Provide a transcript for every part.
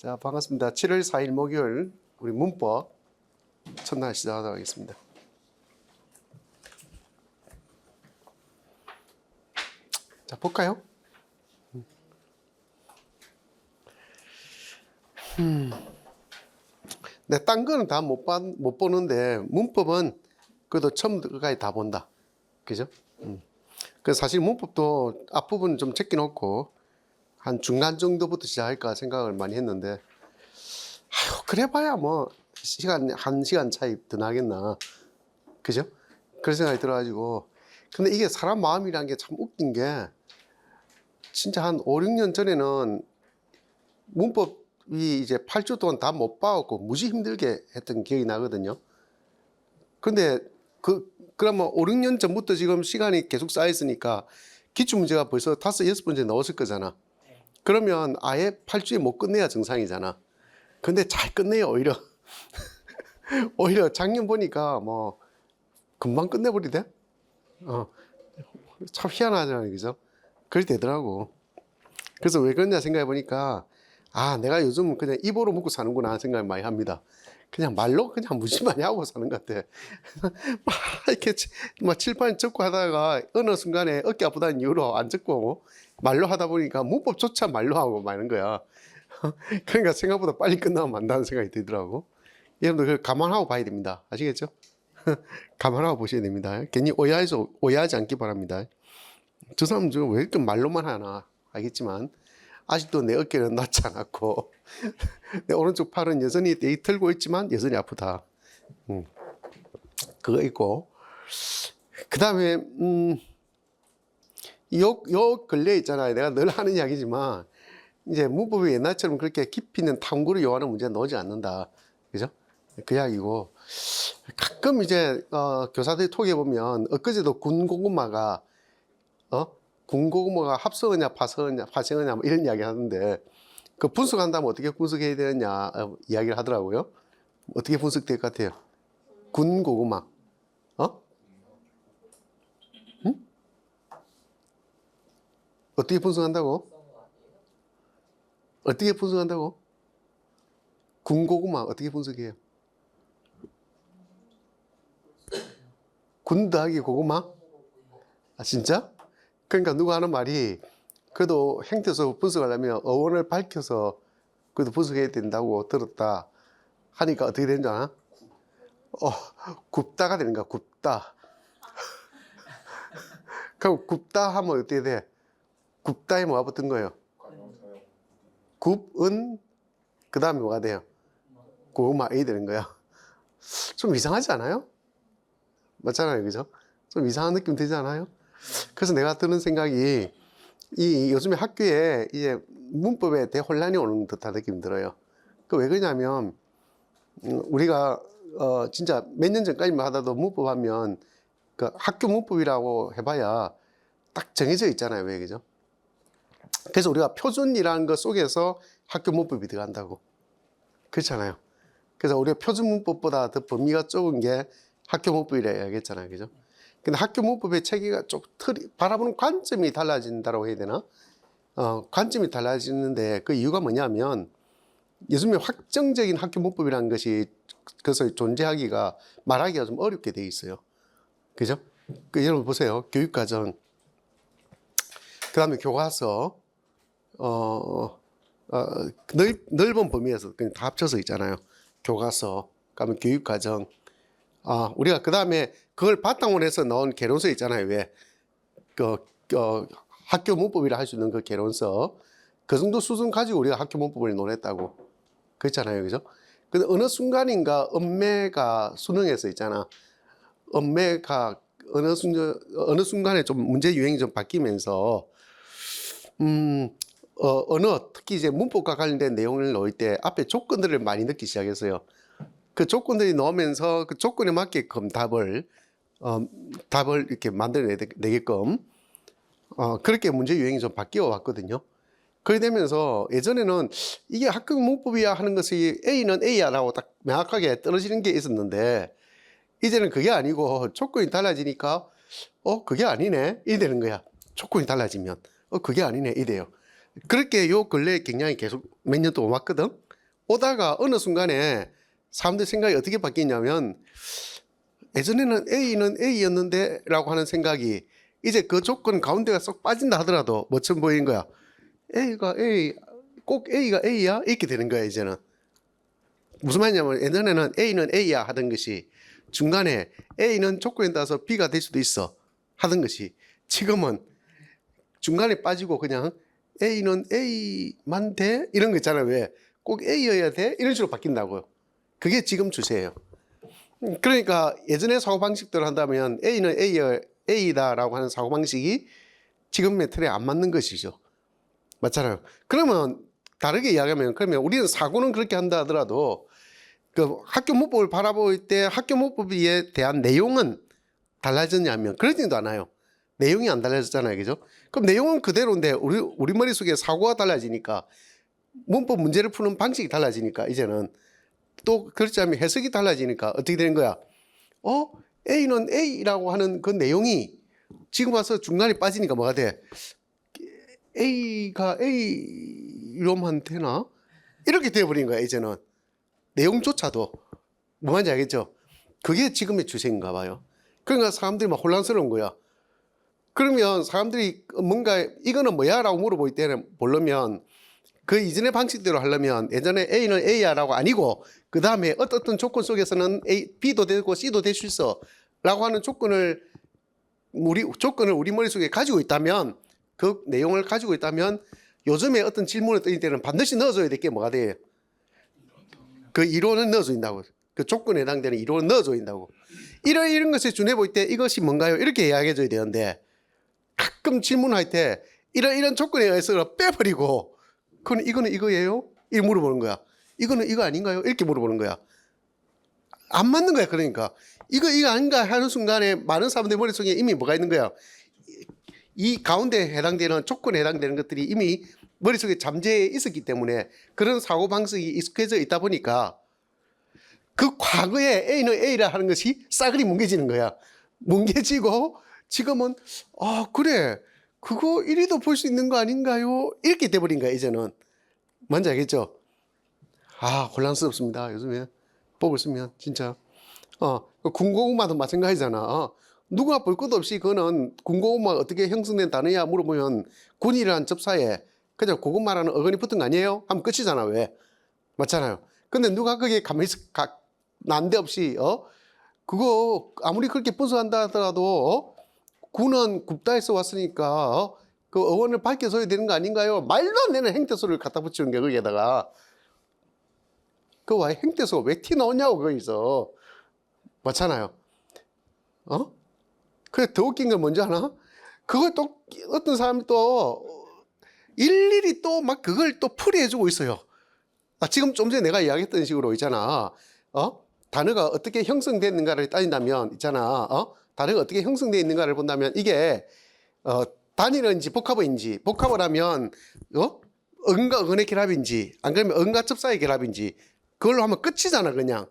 자, 반갑습니다. 7월 4일 목요일 우리 문법 첫날 시작하도록 하겠습니다. 자, 볼까요? 네, 딴 거는 다 못 보는데 문법은 그래도 처음부터까지 다 본다. 그죠? 그 사실 문법도 앞부분 좀 제껴놓고 한 중간 정도부터 시작할까 생각을 많이 했는데, 아유, 그래봐야 뭐 한 시간 차이 더 나겠나. 그죠? 그런 생각이 들어가지고. 근데 이게 사람 마음이라는 게 참 웃긴 게, 진짜 한 5, 6년 전에는 문법이 이제 8주 동안 다 못 봐갖고 무지 힘들게 했던 기억이 나거든요. 근데 그러면 5, 6년 전부터 지금 시간이 계속 쌓였으니까 기출문제가 벌써 5, 6번째 나왔을 거잖아. 그러면 아예 8주에 못 끝내야 정상이잖아. 근데 잘 끝내요, 오히려. 오히려 작년 보니까 뭐 금방 끝내버리대. 참 희한하잖아요, 그죠? 그렇게 되더라고. 그래서 왜 그러냐 생각해 보니까, 아, 내가 요즘 그냥 입으로 먹고 사는구나 생각을 많이 합니다. 그냥 말로 그냥 무지 많이 하고 사는 것 같아. 막 이렇게 막 칠판 적고 하다가 어느 순간에 어깨 아프다는 이유로 안 적고 말로 하다 보니까 문법조차 말로 하고 마는 거야. 그러니까 생각보다 빨리 끝나면 안다는 생각이 들더라고. 여러분들 그걸 감안하고 봐야 됩니다. 아시겠죠? 감안하고 보셔야 됩니다. 괜히 오해하지 않기 바랍니다. 저 사람 지금 왜 이렇게 말로만 하나 알겠지만 아직도 내 어깨는 낫지 않았고 내 오른쪽 팔은 여전히 떼이 털고 있지만 여전히 아프다. 그거 있고, 그 다음에 요 근래 있잖아요. 내가 늘 하는 이야기지만 이제 문법이 옛날처럼 그렇게 깊이 있는 탐구를 요하는 문제는 나오지 않는다. 그죠? 그 이야기고, 가끔 이제 교사들이 톡에 보면 엊그제도 군고구마가 합성어냐 파생어냐 뭐 이런 이야기 하는데, 그 분석한다면 어떻게 분석해야 되느냐 이야기를 하더라고요. 어떻게 분석될 것 같아요? 군고구마. 응? 어떻게 분석한다고? 어떻게 분석한다고? 군고구마 어떻게 분석해요? 군 더하기 고구마? 아, 진짜? 그러니까 누가 하는 말이, 그래도 행태에서 분석하려면 어원을 밝혀서 그래도 분석해야 된다고 들었다 하니까 어떻게 되는 줄 아나? 굽다가 되는 거야, 굽다. 그럼 굽다 하면 어떻게 돼? 굽다에 뭐가 붙은 거예요? 굽은, 그 다음에 뭐가 돼요? 고구마이 되는 거야. 좀 이상하지 않아요? 맞잖아요, 그죠? 좀 이상한 느낌 들지 않아요? 그래서 내가 드는 생각이, 요즘에 학교에 이제 문법에 대혼란이 오는 듯한 느낌이 들어요. 그 왜 그러냐면, 우리가 진짜 몇 년 전까지만 하다도 문법 하면 그 학교 문법이라고 해봐야 딱 정해져 있잖아요, 왜, 그죠? 그래서 우리가 표준이라는 것 속에서 학교 문법이 들어간다고. 그렇잖아요. 그래서 우리가 표준 문법보다 더 범위가 좁은 게 학교 문법이라 이야기했잖아요, 그죠? 근데 학교 문법의 체계가 좀 바라보는 관점이 달라진다고 해야 되나? 관점이 달라지는데 그 이유가 뭐냐면, 요즘에 확정적인 학교 문법이라는 것이 그래서 존재하기가, 말하기가 좀 어렵게 돼 있어요. 그죠? 여러분 보세요. 교육과정, 그 다음에 교과서, 넓은 범위에서 그냥 다 합쳐서 있잖아요. 교과서, 그다음에 교육과정. 우리가 그 다음에 그걸 바탕으로 해서 나온 개론서 있잖아요. 왜? 학교 문법이라 할 수 있는 그 개론서. 그 정도 수준 가지고 우리가 학교 문법을 논했다고. 그렇잖아요. 그죠? 근데 어느 순간인가 엄매가 수능에서 있잖아. 엄매가 어느 순간에 좀 문제 유행이 좀 바뀌면서, 언어, 특히 이제 문법과 관련된 내용을 넣을 때 앞에 조건들을 많이 넣기 시작했어요. 그 조건들이 넣으면서 그 조건에 맞게끔 답을 이렇게 만들어내게끔, 그렇게 문제 유행이 좀 바뀌어 왔거든요. 그렇게 되면서 예전에는 이게 학교 문법이야 하는 것이 A는 A야라고 딱 명확하게 떨어지는 게 있었는데, 이제는 그게 아니고 조건이 달라지니까 그게 아니네 이 되는 거야. 조건이 달라지면 그게 아니네 이 돼요. 그렇게 요 근래 굉장히 계속 몇 년 동안 왔거든. 오다가 어느 순간에 사람들 생각이 어떻게 바뀌냐면 예전에는 A는 A였는데 라고 하는 생각이 이제 그 조건 가운데가 쏙 빠진다 하더라도 뭐처럼 보이는 거야. A가 A, 꼭 A가 A야? 이렇게 되는 거야 이제는. 무슨 말이냐면 예전에는 A는 A야 하던 것이 중간에 A는 조건에 따라서 B가 될 수도 있어 하던 것이 지금은 중간에 빠지고 그냥 A는 A만 돼? 이런 거 있잖아요. 왜? 꼭 A여야 돼? 이런 식으로 바뀐다고요. 그게 지금 추세예요. 그러니까 예전에 사고방식대로 한다면 A는 A다라고 하는 사고방식이 지금의 틀에 안 맞는 것이죠. 맞잖아요. 그러면 다르게 이야기하면 그러면 우리는 사고는 그렇게 한다 하더라도 그 학교문법을 바라볼 때 학교문법에 대한 내용은 달라졌냐면 그러지도 않아요. 내용이 안 달라졌잖아요. 그죠? 그럼 내용은 그대로인데 우리 머릿속에 사고가 달라지니까 문법 문제를 푸는 방식이 달라지니까 이제는 또 그렇지 않으면 해석이 달라지니까 어떻게 되는 거야? A는 A라고 하는 그 내용이 지금 와서 중간에 빠지니까 뭐가 돼? A가 A로만 되나? 이렇게 돼버린 거야 이제는. 내용조차도 뭐인지 알겠죠? 그게 지금의 추세인가 봐요. 그러니까 사람들이 막 혼란스러운 거야. 그러면 사람들이 뭔가 이거는 뭐야? 라고 물어볼 때는 모르면 그 이전의 방식대로 하려면 예전에 A는 A야 라고 아니고 그 다음에 어떤 조건 속에서는 B도 되고 C도 될 수 있어 라고 하는 조건을 우리 머릿속에 가지고 있다면 그 내용을 가지고 있다면 요즘에 어떤 질문을 드릴 때는 반드시 넣어줘야 될 게 뭐가 돼요? 그 이론을 넣어준다고. 그 조건에 해당되는 이론을 넣어줘야 이런 것을 준해 볼 때 이것이 뭔가요? 이렇게 이야기해 줘야 되는데 가끔 질문할 때 이런 조건에 의해서 빼버리고 그건 이거는 이거예요? 이렇게 물어보는 거야. 이거는 이거 아닌가요? 이렇게 물어보는 거야. 안 맞는 거야. 그러니까 이거 아닌가 하는 순간에 많은 사람들 머릿속에 이미 뭐가 있는 거야. 이 가운데 해당되는 조건에 해당되는 것들이 이미 머릿속에 잠재해 있었기 때문에 그런 사고방식이 익숙해져 있다 보니까 그 과거에 A는 A라 하는 것이 싸그리 뭉개지는 거야. 뭉개지고 지금은 그래 그거 이리도 볼 수 있는 거 아닌가요? 이렇게 돼버린 거야 이제는. 뭔지 알겠죠? 혼란스럽습니다 요즘에 법을 쓰면 진짜. 군고구마도 마찬가지잖아. 누가 볼 것 없이 그거는 군고구마가 어떻게 형성된 단어야 물어보면 군이라는 접사에 그냥 고구마라는 어근이 붙은 거 아니에요? 하면 끝이잖아. 왜? 맞잖아요. 근데 누가 그게 가만히 난데없이 그거 아무리 그렇게 분석한다 하더라도 군은 굽다에서 왔으니까 그 어원을 밝혀서야 되는 거 아닌가요? 말도 안 되는 행태소를 갖다 붙이는 게 거기에다가 그 와 행태소 왜 티 나오냐고 거기서. 맞잖아요. 그래 더 웃긴 건 뭔지 아나? 그걸 또 어떤 사람이 또 일일이 또 막 그걸 또 풀이해주고 있어요. 지금 좀 전에 내가 이야기했던 식으로 있잖아. 단어가 어떻게 형성됐는가를 따진다면 있잖아. 단어가 어떻게 형성되어 있는가를 본다면 이게 단일어인지 복합어인지 복합을 하면 어근과 어근의 결합인지 안 그러면 어근과 접사의 결합인지 그걸로 하면 끝이잖아. 그냥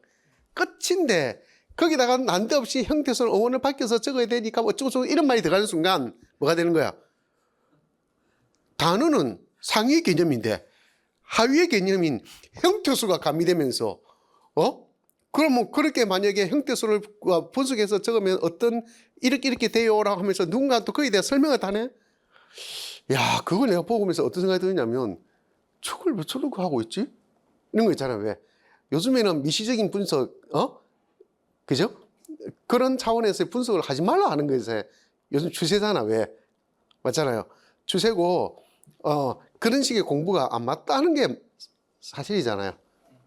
끝인데 거기다가 난데없이 형태소를 어원을 바뀌어서 적어야 되니까 어쩌고저쩌고 이런 말이 들어가는 순간 뭐가 되는 거야? 단어는 상위의 개념인데 하위의 개념인 형태수가 가미되면서 그러면 그렇게 만약에 형태수를 분석해서 적으면 어떤 이렇게 돼요라고 하면서 누군가 또 거기에 대해 설명을 하네. 야, 그걸 내가 보면서 어떤 생각이 드냐면 저걸 왜 저러고 하고 있지? 이런 거 있잖아요. 왜? 요즘에는 미시적인 분석, 그죠? 그런 차원에서의 분석을 하지 말라 하는 것이 요즘 추세잖아. 왜? 맞잖아요. 추세고 그런 식의 공부가 안 맞다는 게 사실이잖아요.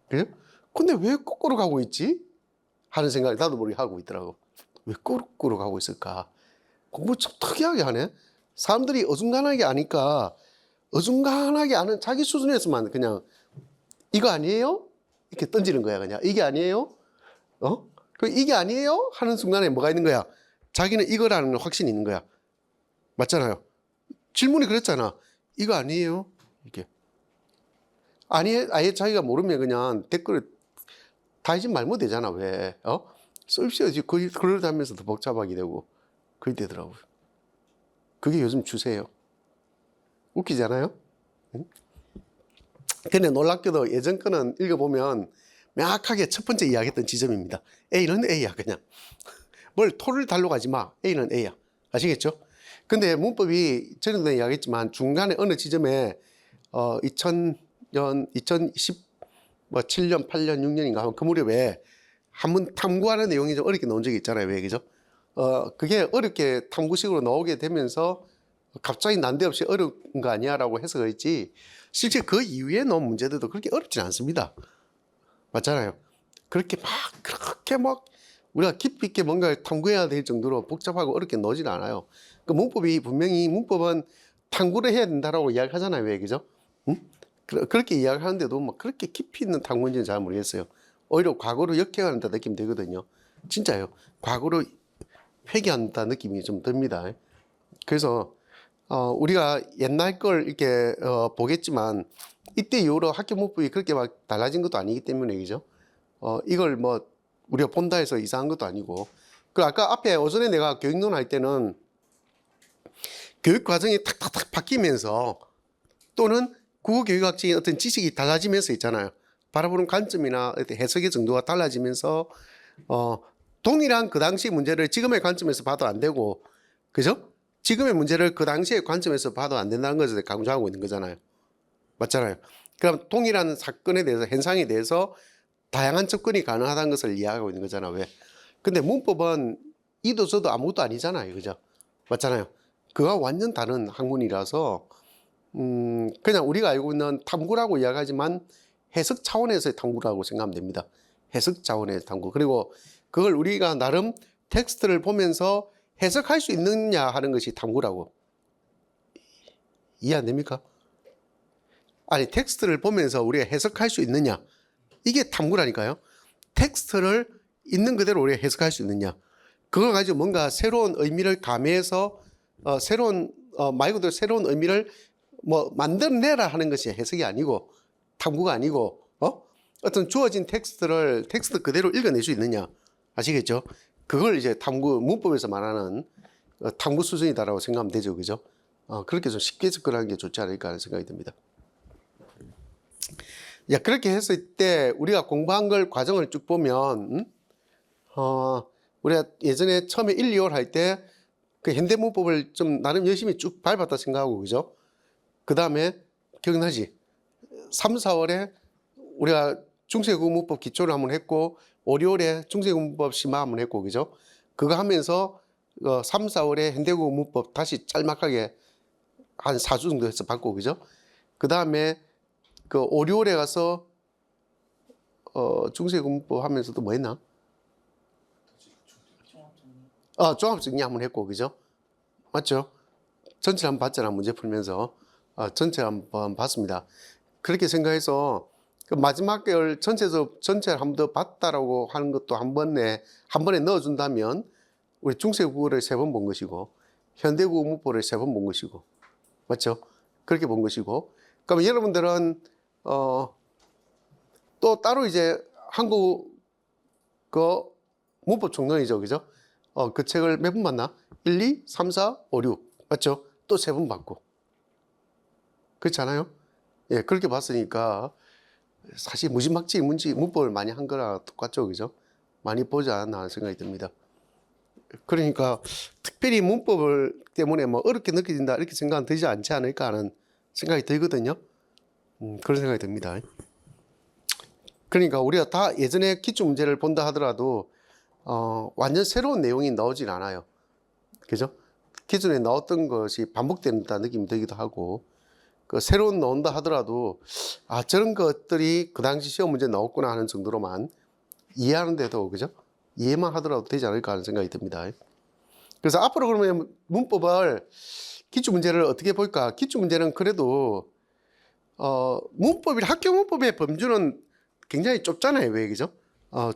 그죠? 근데 왜 거꾸로 가고 있지? 하는 생각을 나도 모르게 하고 있더라고. 왜 거꾸로 가고 있을까? 공부 참 특이하게 하네. 사람들이 어중간하게 아니까 어중간하게 아는 자기 수준에서만 그냥 이거 아니에요? 이렇게 던지는 거야. 그냥 이게 아니에요? 이게 아니에요? 하는 순간에 뭐가 있는 거야? 자기는 이거라는 확신이 있는 거야. 맞잖아요. 질문이 그랬잖아. 이거 아니에요? 이게 아예 자기가 모르면 그냥 댓글을 달지 말면 되잖아. 왜? 씁시오지. 그러다면서 더 복잡하게 되고 그렇게 되더라고요. 그게 요즘 추세예요. 웃기지 않아요? 응? 근데 놀랍게도 예전 거는 읽어보면 명확하게 첫 번째 이야기했던 지점입니다. A는 A야, 그냥. 뭘 토를 달러 가지 마. A는 A야. 아시겠죠? 근데 문법이 전에도 이야기했지만 중간에 어느 지점에 2000년, 2017년, 8년, 6년인가 그 무렵에 한번 탐구하는 내용이 좀 어렵게 나온 적이 있잖아요. 왜 그죠? 그게 어렵게 탐구식으로 나오게 되면서 갑자기 난데없이 어려운 거 아니야라고 해석했지 실제 그 이후에 나온 문제들도 그렇게 어렵진 않습니다. 맞잖아요. 그렇게 막 우리가 깊이 있게 뭔가를 탐구해야 될 정도로 복잡하고 어렵게 나오진 않아요. 그 문법이 분명히 문법은 탐구를 해야 된다라고 이야기하잖아요. 왜 그죠? 응? 그렇게 이야기하는데도 막 그렇게 깊이 있는 탐구인지는 잘 모르겠어요. 오히려 과거로 역행한다 느낌 들거든요. 진짜요. 과거로 회귀한다 느낌이 좀 듭니다. 그래서 우리가 옛날 걸 이렇게 보겠지만 이때 이후로 학교 문법이 그렇게 막 달라진 것도 아니기 때문에 그죠? 이걸 뭐 우리가 본다 해서 이상한 것도 아니고 그 아까 앞에 오전에 내가 교육론 할 때는 교육 과정이 탁탁탁 바뀌면서 또는 국어교육학적인 어떤 지식이 달라지면서 있잖아요. 바라보는 관점이나 어떤 해석의 정도가 달라지면서 동일한 그 당시 문제를 지금의 관점에서 봐도 안 되고 그죠? 지금의 문제를 그 당시의 관점에서 봐도 안 된다는 것을 강조하고 있는 거잖아요. 맞잖아요. 그럼 동일한 사건에 대해서 현상에 대해서 다양한 접근이 가능하다는 것을 이야기하고 있는 거잖아. 왜? 근데 문법은 이도 저도 아무것도 아니잖아요. 그죠? 맞잖아요. 그가 완전 다른 학문이라서 그냥 우리가 알고 있는 탐구라고 이야기하지만 해석 차원에서의 탐구라고 생각하면 됩니다. 해석 차원의 탐구. 그리고 그걸 우리가 나름 텍스트를 보면서 해석할 수 있느냐 하는 것이 탐구라고. 이해 안 됩니까? 아니 텍스트를 보면서 우리가 해석할 수 있느냐 이게 탐구라니까요. 텍스트를 있는 그대로 우리가 해석할 수 있느냐 그걸 가지고 뭔가 새로운 의미를 가미해서 말 그대로 새로운 의미를 뭐 만들어내라 하는 것이 해석이 아니고 탐구가 아니고 어떤 주어진 텍스트 그대로 읽어낼 수 있느냐 아시겠죠? 그걸 이제 탐구 문법에서 말하는 탐구 수준이다라고 생각하면 되죠, 그죠? 그렇게 좀 쉽게 접근하는 게 좋지 않을까 하는 생각이 듭니다. 야, 그렇게 했을 때 우리가 공부한 걸 과정을 쭉 보면 우리가 예전에 처음에 1, 2월 할 때 그 현대문법을 좀 나름 열심히 쭉 밟았다 생각하고 그죠? 그 다음에 기억나지? 3, 4월에 우리가 중세국문법 기초를 한번 했고 5, 6월에 중세국문법 심화 한번 했고 그죠? 그거 하면서 3, 4월에 현대국문법 다시 짤막하게 한 4주 정도 해서 받고 그죠? 그 다음에 그 5, 6월에 가서 중세국문법 하면서도 뭐 했나? 종합정리 한번 했고 그죠? 맞죠? 전체를 한번 봤잖아. 문제 풀면서 전체를 한번 봤습니다. 그렇게 생각해서 그 마지막 개월 전체를 한 번 더 봤다라고 하는 것도 한 번에 넣어준다면 우리 중세국어를 3번 본 것이고 현대국문법을 3번 본 것이고 맞죠? 그렇게 본 것이고 그럼 여러분들은 또 따로 이제 한국 그 문법 총론이죠, 그죠? 그 책을 몇 번 봤나? 1, 2, 3, 4, 5, 6 맞죠? 또 3번 봤고 그렇지 않아요? 예, 그렇게 봤으니까 사실 무지막지 문법을 많이 한 거랑 똑같죠, 그죠? 많이 보지 않나 생각이 듭니다. 그러니까 특별히 문법을 때문에 뭐 어렵게 느껴진다 이렇게 생각은 들지 않지 않을까 하는 생각이 들거든요. 그런 생각이 듭니다. 그러니까 우리가 다 예전에 기출 문제를 본다 하더라도 완전 새로운 내용이 나오진 않아요. 그죠? 기존에 나왔던 것이 반복된다 느낌이 들기도 하고 그 새로운 나온다 하더라도 저런 것들이 그 당시 시험 문제 나왔구나 하는 정도로만 이해하는데도 그죠? 이해만 하더라도 되지 않을까 하는 생각이 듭니다. 그래서 앞으로 그러면 문법을 기출 문제를 어떻게 볼까? 기출 문제는 그래도 학교 문법의 범주는 굉장히 좁잖아요. 왜 그죠?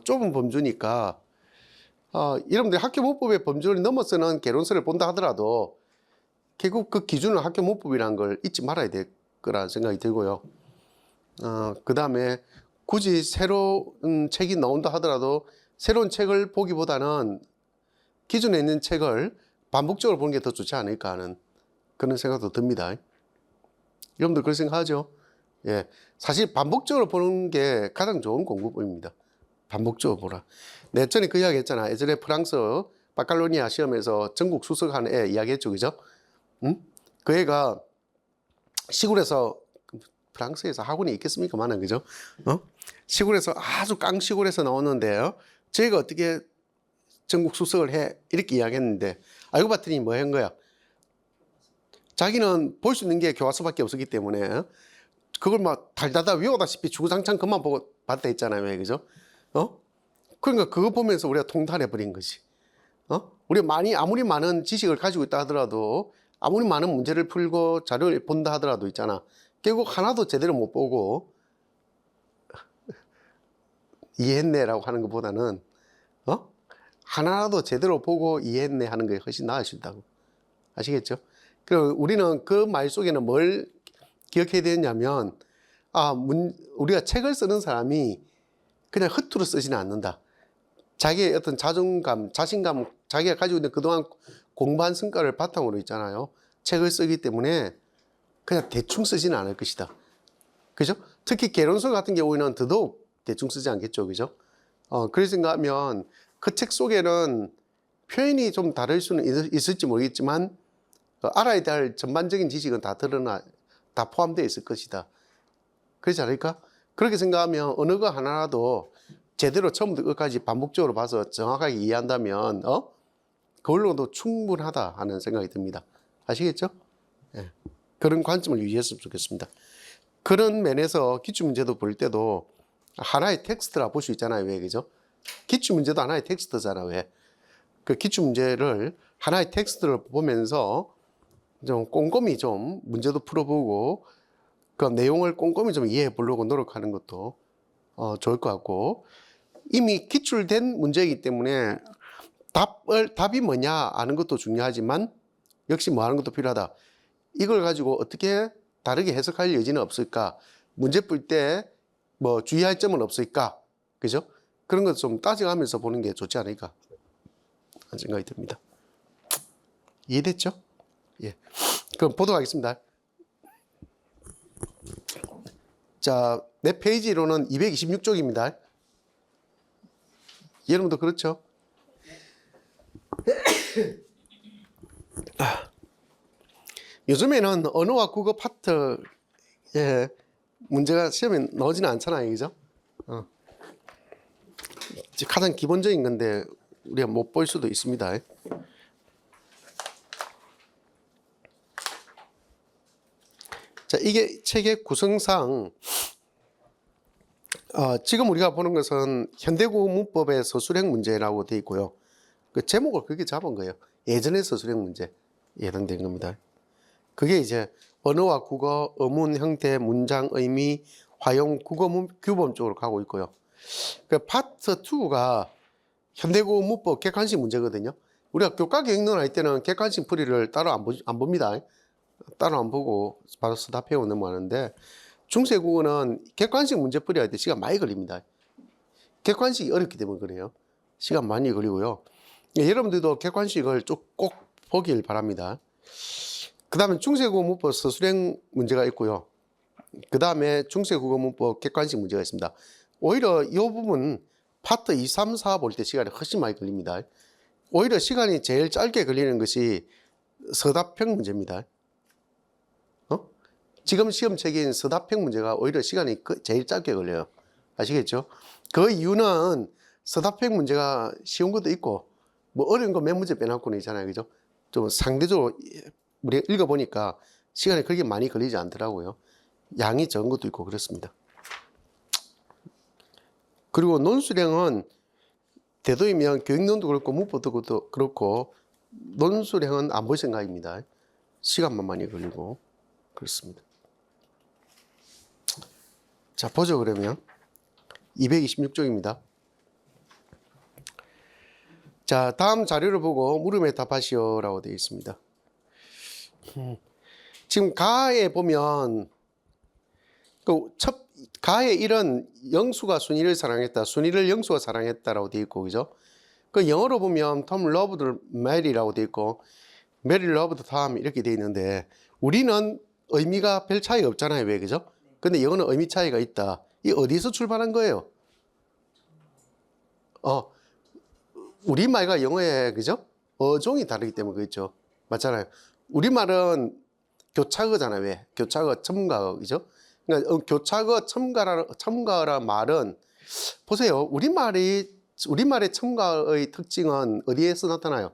좁은 범주니까 여러분들 학교 문법의 범주를 넘어서는 개론서를 본다 하더라도 결국 그 기준은 학교 문법이라는 걸 잊지 말아야 될 거라 생각이 들고요. 그 다음에 굳이 새로운 책이 나온다 하더라도 새로운 책을 보기보다는 기존에 있는 책을 반복적으로 보는 게 더 좋지 않을까 하는 그런 생각도 듭니다. 여러분들 그런 생각하죠? 예. 사실 반복적으로 보는 게 가장 좋은 공부법입니다. 반복적으로 보라. 내 전에 그 이야기 했잖아. 예전에 프랑스 바칼로니아 시험에서 전국 수석한 애 이야기했죠. 그죠? 응? 그 애가 시골에서, 프랑스에서 학원이 있겠습니까? 많은, 그죠? 시골에서 아주 깡시골에서 나오는데요. 저희가 어떻게 전국 수석을 해? 이렇게 이야기했는데, 알고 봤더니 뭐 한 거야? 자기는 볼 수 있는 게 교과서밖에 없었기 때문에, 그걸 막 달달달 외우다시피 주구장창 그만 보고 봤다 했잖아요. 왜, 그죠? 그러니까 그거 보면서 우리가 통달해버린 거지. 우리가 아무리 많은 지식을 가지고 있다 하더라도, 아무리 많은 문제를 풀고 자료를 본다 하더라도 있잖아. 결국 하나도 제대로 못 보고, 이해했네라고 하는 것보다는, 하나라도 제대로 보고 이해했네 하는 게 훨씬 나으시다고. 아시겠죠? 그리고 우리는 그 말 속에는 뭘 기억해야 되냐면, 우리가 책을 쓰는 사람이 그냥 허투루 쓰지는 않는다. 자기의 어떤 자존감, 자신감, 자기가 가지고 있는 그동안 공부한 성과를 바탕으로 있잖아요. 책을 쓰기 때문에 그냥 대충 쓰지는 않을 것이다. 그죠? 특히 개론서 같은 경우에는 더더욱 대충 쓰지 않겠죠. 그죠? 그래서 생각하면 그 책 속에는 표현이 좀 다를 수는 있을지 모르겠지만, 알아야 될 전반적인 지식은 다 포함되어 있을 것이다. 그렇지 않을까? 그렇게 생각하면 어느 거 하나라도 제대로 처음부터 끝까지 반복적으로 봐서 정확하게 이해한다면, 그걸로도 충분하다 하는 생각이 듭니다. 아시겠죠? 예. 그런 관점을 유지했으면 좋겠습니다. 그런 면에서 기출문제도 볼 때도 하나의 텍스트라 볼 수 있잖아요. 왜, 그죠? 기출문제도 하나의 텍스트잖아. 왜? 그 기출문제를 하나의 텍스트를 보면서 좀 꼼꼼히 좀 문제도 풀어보고 그 내용을 꼼꼼히 좀 이해해 보려고 노력하는 것도 좋을 것 같고, 이미 기출된 문제이기 때문에 답이 뭐냐 아는 것도 중요하지만 역시 뭐 하는 것도 필요하다. 이걸 가지고 어떻게 다르게 해석할 여지는 없을까? 문제 풀 때 뭐 주의할 점은 없을까? 그죠? 그런 것 좀 따져가면서 보는 게 좋지 않을까 하는 생각이 듭니다. 이해됐죠? 예. 그럼 보도록 하겠습니다. 자, 내 페이지로는 226쪽입니다. 여러분도 그렇죠? 요즘에는 언어와 국어 파트에 문제가 시험에 나오지는 않잖아요. 그죠? 가장 기본적인 건데 우리가 못 볼 수도 있습니다. 자, 이게 책의 구성상 지금 우리가 보는 것은 현대국어 문법의 서술형 문제라고 되어 있고요. 그 제목을 그렇게 잡은 거예요. 예전의 서술형 문제 예상된 겁니다. 그게 이제 언어와 국어, 어문, 형태, 문장, 의미, 활용, 국어 규범 쪽으로 가고 있고요. 그 파트 2가 현대국어 문법 객관식 문제거든요. 우리가 교과 교육론 할 때는 객관식 풀이를 따로 안 봅니다. 따로 안 보고 바로 답해오고 넘어가는데, 중세국어는 객관식 문제 풀이할 때 시간 많이 걸립니다. 객관식이 어렵기 때문에 그래요. 시간 많이 걸리고요. 여러분들도 객관식을 꼭 보길 바랍니다. 그 다음에 중세국어 문법 서술형 문제가 있고요. 그 다음에 중세국어 문법 객관식 문제가 있습니다. 오히려 이 부분 파트 2, 3, 4 볼 때 시간이 훨씬 많이 걸립니다. 오히려 시간이 제일 짧게 걸리는 것이 서답형 문제입니다. 지금 시험책인 서답형 문제가 오히려 시간이 제일 짧게 걸려요. 아시겠죠? 그 이유는 서답형 문제가 쉬운 것도 있고 뭐 어려운 거 몇 문제 빼놓고는 있잖아요. 그죠? 좀 상대적으로 우리가 읽어보니까 시간이 그렇게 많이 걸리지 않더라고요. 양이 적은 것도 있고 그렇습니다. 그리고 논술형은 되도이면 교육론도 그렇고 문법도 그렇고 논술형은 안 볼 생각입니다. 시간만 많이 걸리고 그렇습니다. 자, 보죠. 그러면 226쪽입니다. 자, 다음 자료를 보고 물음에 답하시오라고 되어 있습니다. 지금 가에 보면 가의 1은 영수가 순이를 사랑했다, 순이를 영수가 사랑했다라고 되어 있고, 그죠? 그 영어로 보면 Tom loved Mary라고 되어 있고 Mary loved Tom 이렇게 되어 있는데, 우리는 의미가 별 차이가 없잖아요. 왜, 그죠? 근데 영어는 의미 차이가 있다. 이 어디서 출발한 거예요? 우리말과 영어의 그죠? 어종이 다르기 때문에 그렇죠. 맞잖아요. 우리말은 교차어잖아요. 왜? 교차어, 첨가어, 그죠? 그러니까 교차어, 첨가어란 말은 보세요. 우리말의 첨가어의 특징은 어디에서 나타나요?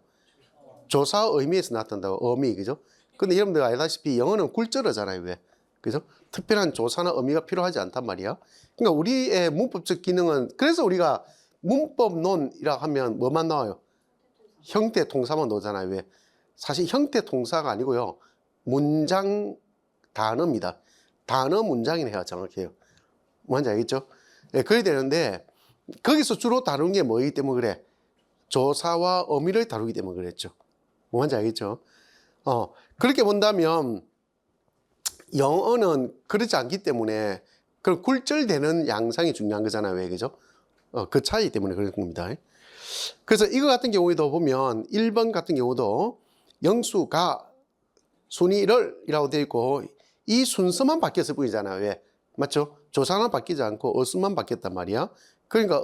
조사 의미에서 나타난다고. 의미, 그죠? 근데 여러분들 알다시피 영어는 굴절어잖아요. 왜? 그죠? 특별한 조사나 의미가 필요하지 않단 말이야. 그러니까 우리의 문법적 기능은 그래서 우리가 문법론이라 하면 뭐만 나와요? 형태 동사만 나오잖아요. 왜? 사실 형태 동사가 아니고요. 문장 단어입니다. 단어 문장이네요. 정확해요. 뭔지 알겠죠? 네, 그래야 되는데 거기서 주로 다루는 게 뭐이기 때문에 그래? 조사와 의미를 다루기 때문에 그랬죠. 뭔지 알겠죠? 그렇게 본다면 영어는 그렇지 않기 때문에 그런 굴절되는 양상이 중요한 거잖아요. 왜? 그죠? 그 차이 때문에 그런 겁니다. 그래서 이거 같은 경우에도 보면 1번 같은 경우도 영수가 순위를 이라고 되어 있고 이 순서만 바뀌었을 뿐이잖아요. 왜? 맞죠? 조사는 바뀌지 않고 어순만 바뀌었단 말이야. 그러니까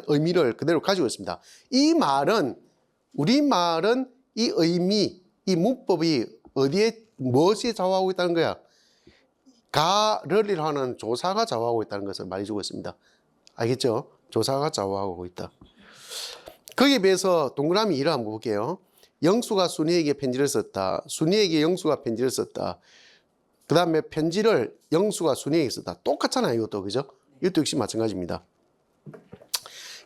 의미를 그대로 가지고 있습니다. 이 말은 우리말은 이 의미, 이 문법이 어디에 무엇이 좌우하고 있다는 거야? 가를 하는 조사가 좌우하고 있다는 것을 말해주고 있습니다. 알겠죠? 조사가 좌우하고 있다. 거기에 비해서 동그라미 1을 한번 볼게요. 영수가 순이에게 편지를 썼다. 순이에게 영수가 편지를 썼다. 그 다음에 편지를 영수가 순이에게 썼다. 똑같잖아요. 이것도. 그죠? 이것도 역시 마찬가지입니다.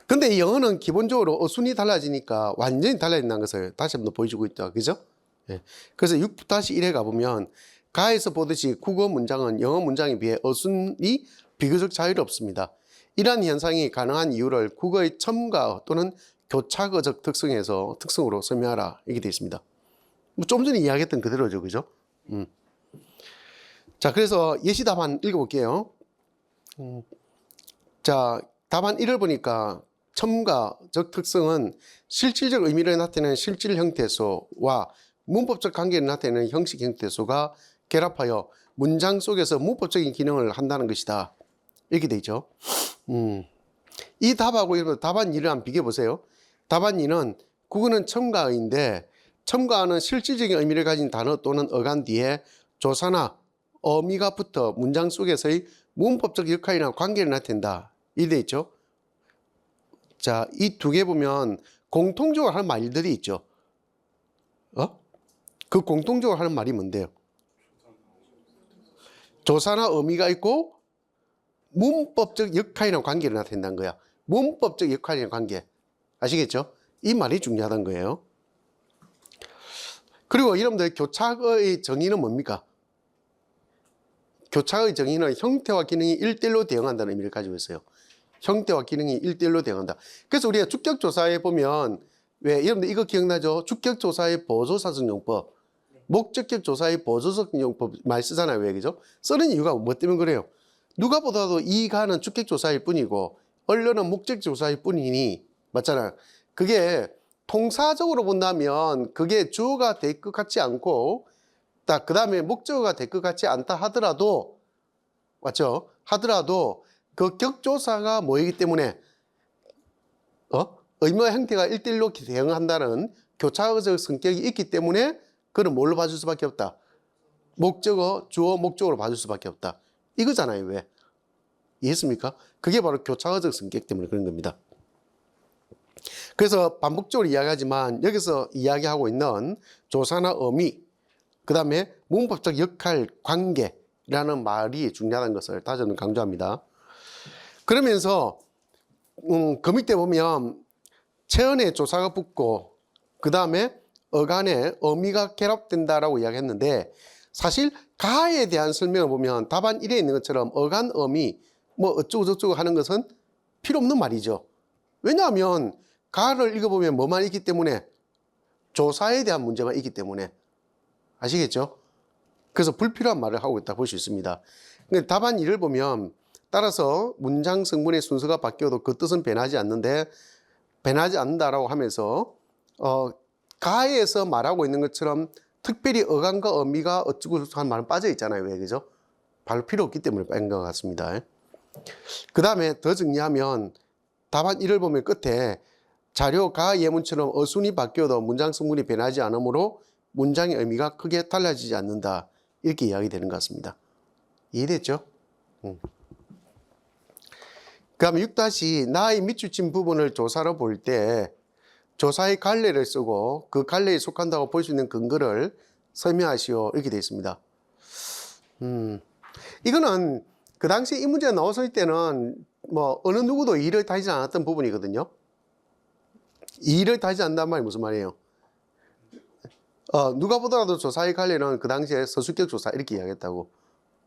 근데 이 영어는 기본적으로 어순이 달라지니까 완전히 달라진다는 것을 다시 한번 보여주고 있다. 그죠? 예. 그래서 6-1에 가보면 가에서 보듯이 국어 문장은 영어 문장에 비해 어순이 비교적 자유롭습니다. 이러한 현상이 가능한 이유를 국어의 첨가어 또는 교차어적 특성으로 설명하라. 이렇게 되어 있습니다. 좀 전에 이야기했던 그대로죠. 그죠? 자, 그래서 예시 답안 읽어볼게요. 자, 답안 1을 보니까 첨가적 특성은 실질적 의미를 나타내는 실질 형태소와 문법적 관계를 나타내는 형식 형태소가 결합하여 문장 속에서 문법적인 기능을 한다는 것이다. 이렇게 되어 있죠. 이 답하고 여러분 답안 2를 한번 비교해 보세요. 답안 2는 국어는 첨가어인데 첨가어는 실질적인 의미를 가진 단어 또는 어간 뒤에 조사나 어미가 붙어 문장 속에서의 문법적 역할이나 관계를 나타낸다. 이렇게 되어 있죠. 자, 이 두 개 보면 공통적으로 하는 말들이 있죠. 그 공통적으로 하는 말이 뭔데요? 조사나 의미가 있고 문법적 역할이나 관계를 나타낸다는 거야. 문법적 역할이나 관계. 아시겠죠? 이 말이 중요하다는 거예요. 그리고 여러분들 교차의 정의는 뭡니까? 교차의 정의는 형태와 기능이 1대1로 대응한다는 의미를 가지고 있어요. 형태와 기능이 1대1로 대응한다. 그래서 우리가 주격조사에 보면 왜 여러분들 이거 기억나죠? 주격조사의 보조사성용법, 목적격 조사의 보조사성용법 많이 쓰잖아요. 왜 그죠? 쓰는 이유가 뭐 때문에 그래요? 누가 보다도 이 가는 주격조사일 뿐이고 언론은 목적조사일 뿐이니 맞잖아요. 그게 통사적으로 본다면 그게 주어가 될 것 같지 않고 딱 그 다음에 목적어가 될 것 같지 않다 하더라도 맞죠? 하더라도 그 격조사가 뭐이기 때문에 의미와 형태가 1대1로 대응한다는 교차어적 성격이 있기 때문에 그는 뭘로 봐줄 수밖에 없다. 목적어, 주어, 목적어로 봐줄 수밖에 없다. 이거잖아요. 왜? 이해했습니까? 그게 바로 교차어적 성격 때문에 그런 겁니다. 그래서 반복적으로 이야기하지만 여기서 이야기하고 있는 조사나 의미, 그 다음에 문법적 역할, 관계라는 말이 중요하다는 것을 다시 한번 강조합니다. 그러면서 그 밑에 보면 체언에 조사가 붙고 그 다음에 어간에 의미가 결합된다라고 이야기했는데 사실 가에 대한 설명을 보면 답안 1에 있는 것처럼 어간, 의미 뭐 어쩌고 저쩌고 하는 것은 필요 없는 말이죠. 왜냐하면 가를 읽어보면 뭐만 있기 때문에 조사에 대한 문제만 있기 때문에 아시겠죠? 그래서 불필요한 말을 하고 있다 볼 수 있습니다. 근데 답안 2를 보면 따라서 문장 성분의 순서가 바뀌어도 그 뜻은 변하지 않는데 변하지 않는다라고 하면서 가에서 말하고 있는 것처럼 특별히 어간과 의미가 어쩌고 저쩌고 하는 말은 빠져 있잖아요. 왜 그죠? 발 필요 없기 때문에 뺀 것 같습니다. 그 다음에 더 정리하면 답안 1을 보면 끝에 자료 가 예문처럼 어순이 바뀌어도 문장 성분이 변하지 않으므로 문장의 의미가 크게 달라지지 않는다. 이렇게 이야기되는 것 같습니다. 이해됐죠? 그 다음에 6 나의 밑줄친 부분을 조사로 볼 때 조사의 갈래를 쓰고 그 갈래에 속한다고 볼 수 있는 근거를 설명하시오. 이렇게 되어 있습니다. 이거는 그 당시에 이 문제가 나왔을 때는 뭐 어느 누구도 이의를 달지 않았던 부분이거든요. 이의를 달지 않는단 말이 무슨 말이에요? 누가 보더라도 조사의 갈래는 그 당시에 서술격 조사 이렇게 이야기했다고.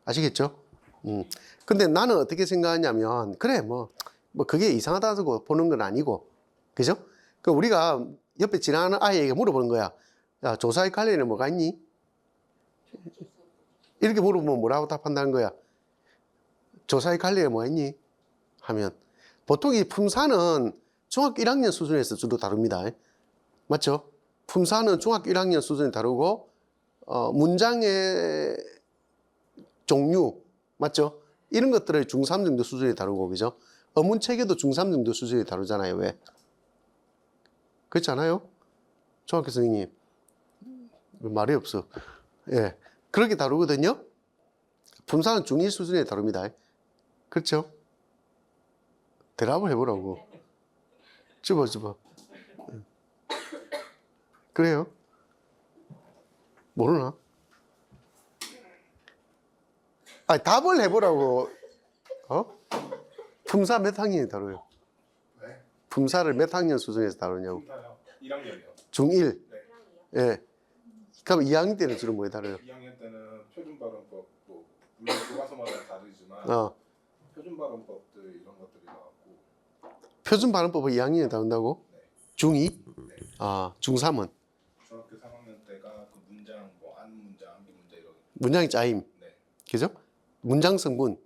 아시겠죠? 근데 나는 어떻게 생각하냐면 그래 뭐 그게 이상하다고 보는 건 아니고 그죠? 그 우리가 옆에 지나가는 아이에게 물어보는 거야. 야, 조사의 갈래는 뭐가 있니? 이렇게 물어보면 뭐라고 답한다는 거야? 조사의 갈래에 뭐가 있니? 하면 보통 이 품사는 중학교 1학년 수준에서 주로 다룹니다. 맞죠? 품사는 중학교 1학년 수준에 다루고 문장의 종류 맞죠? 이런 것들을 중3 정도 수준에 다루고 그죠? 어문체계도 중3 정도 수준에 다루잖아요. 왜? 그렇지 않아요? 중학교 선생님 왜 말이 없어? 예, 그렇게 다루거든요. 품사는 중1 수준에 다룹니다. 그렇죠? 대답을 해보라고. 집어. 그래요? 모르나? 아니, 답을 해보라고. 품사 몇 학년이 다뤄요? 네? 품사를 몇 학년 수준에서 다루냐고. 1학년이요. 중1? 네. 예. 그럼 2학년 때는 주로 뭐에 다뤄요? 2학년 때는 표준 발음법, 뭐 물론 교과서마다 다르지만 표준 발음법들 이런 것들이 나왔고. 표준 발음법을 2학년에 다룬다고? 네. 중2? 네. 중3은? 중학교 3학년 때가 그 문장, 뭐 안 문장, 암기 문제 이런. 문장의 짜임. 네. 그죠? 문장 성분.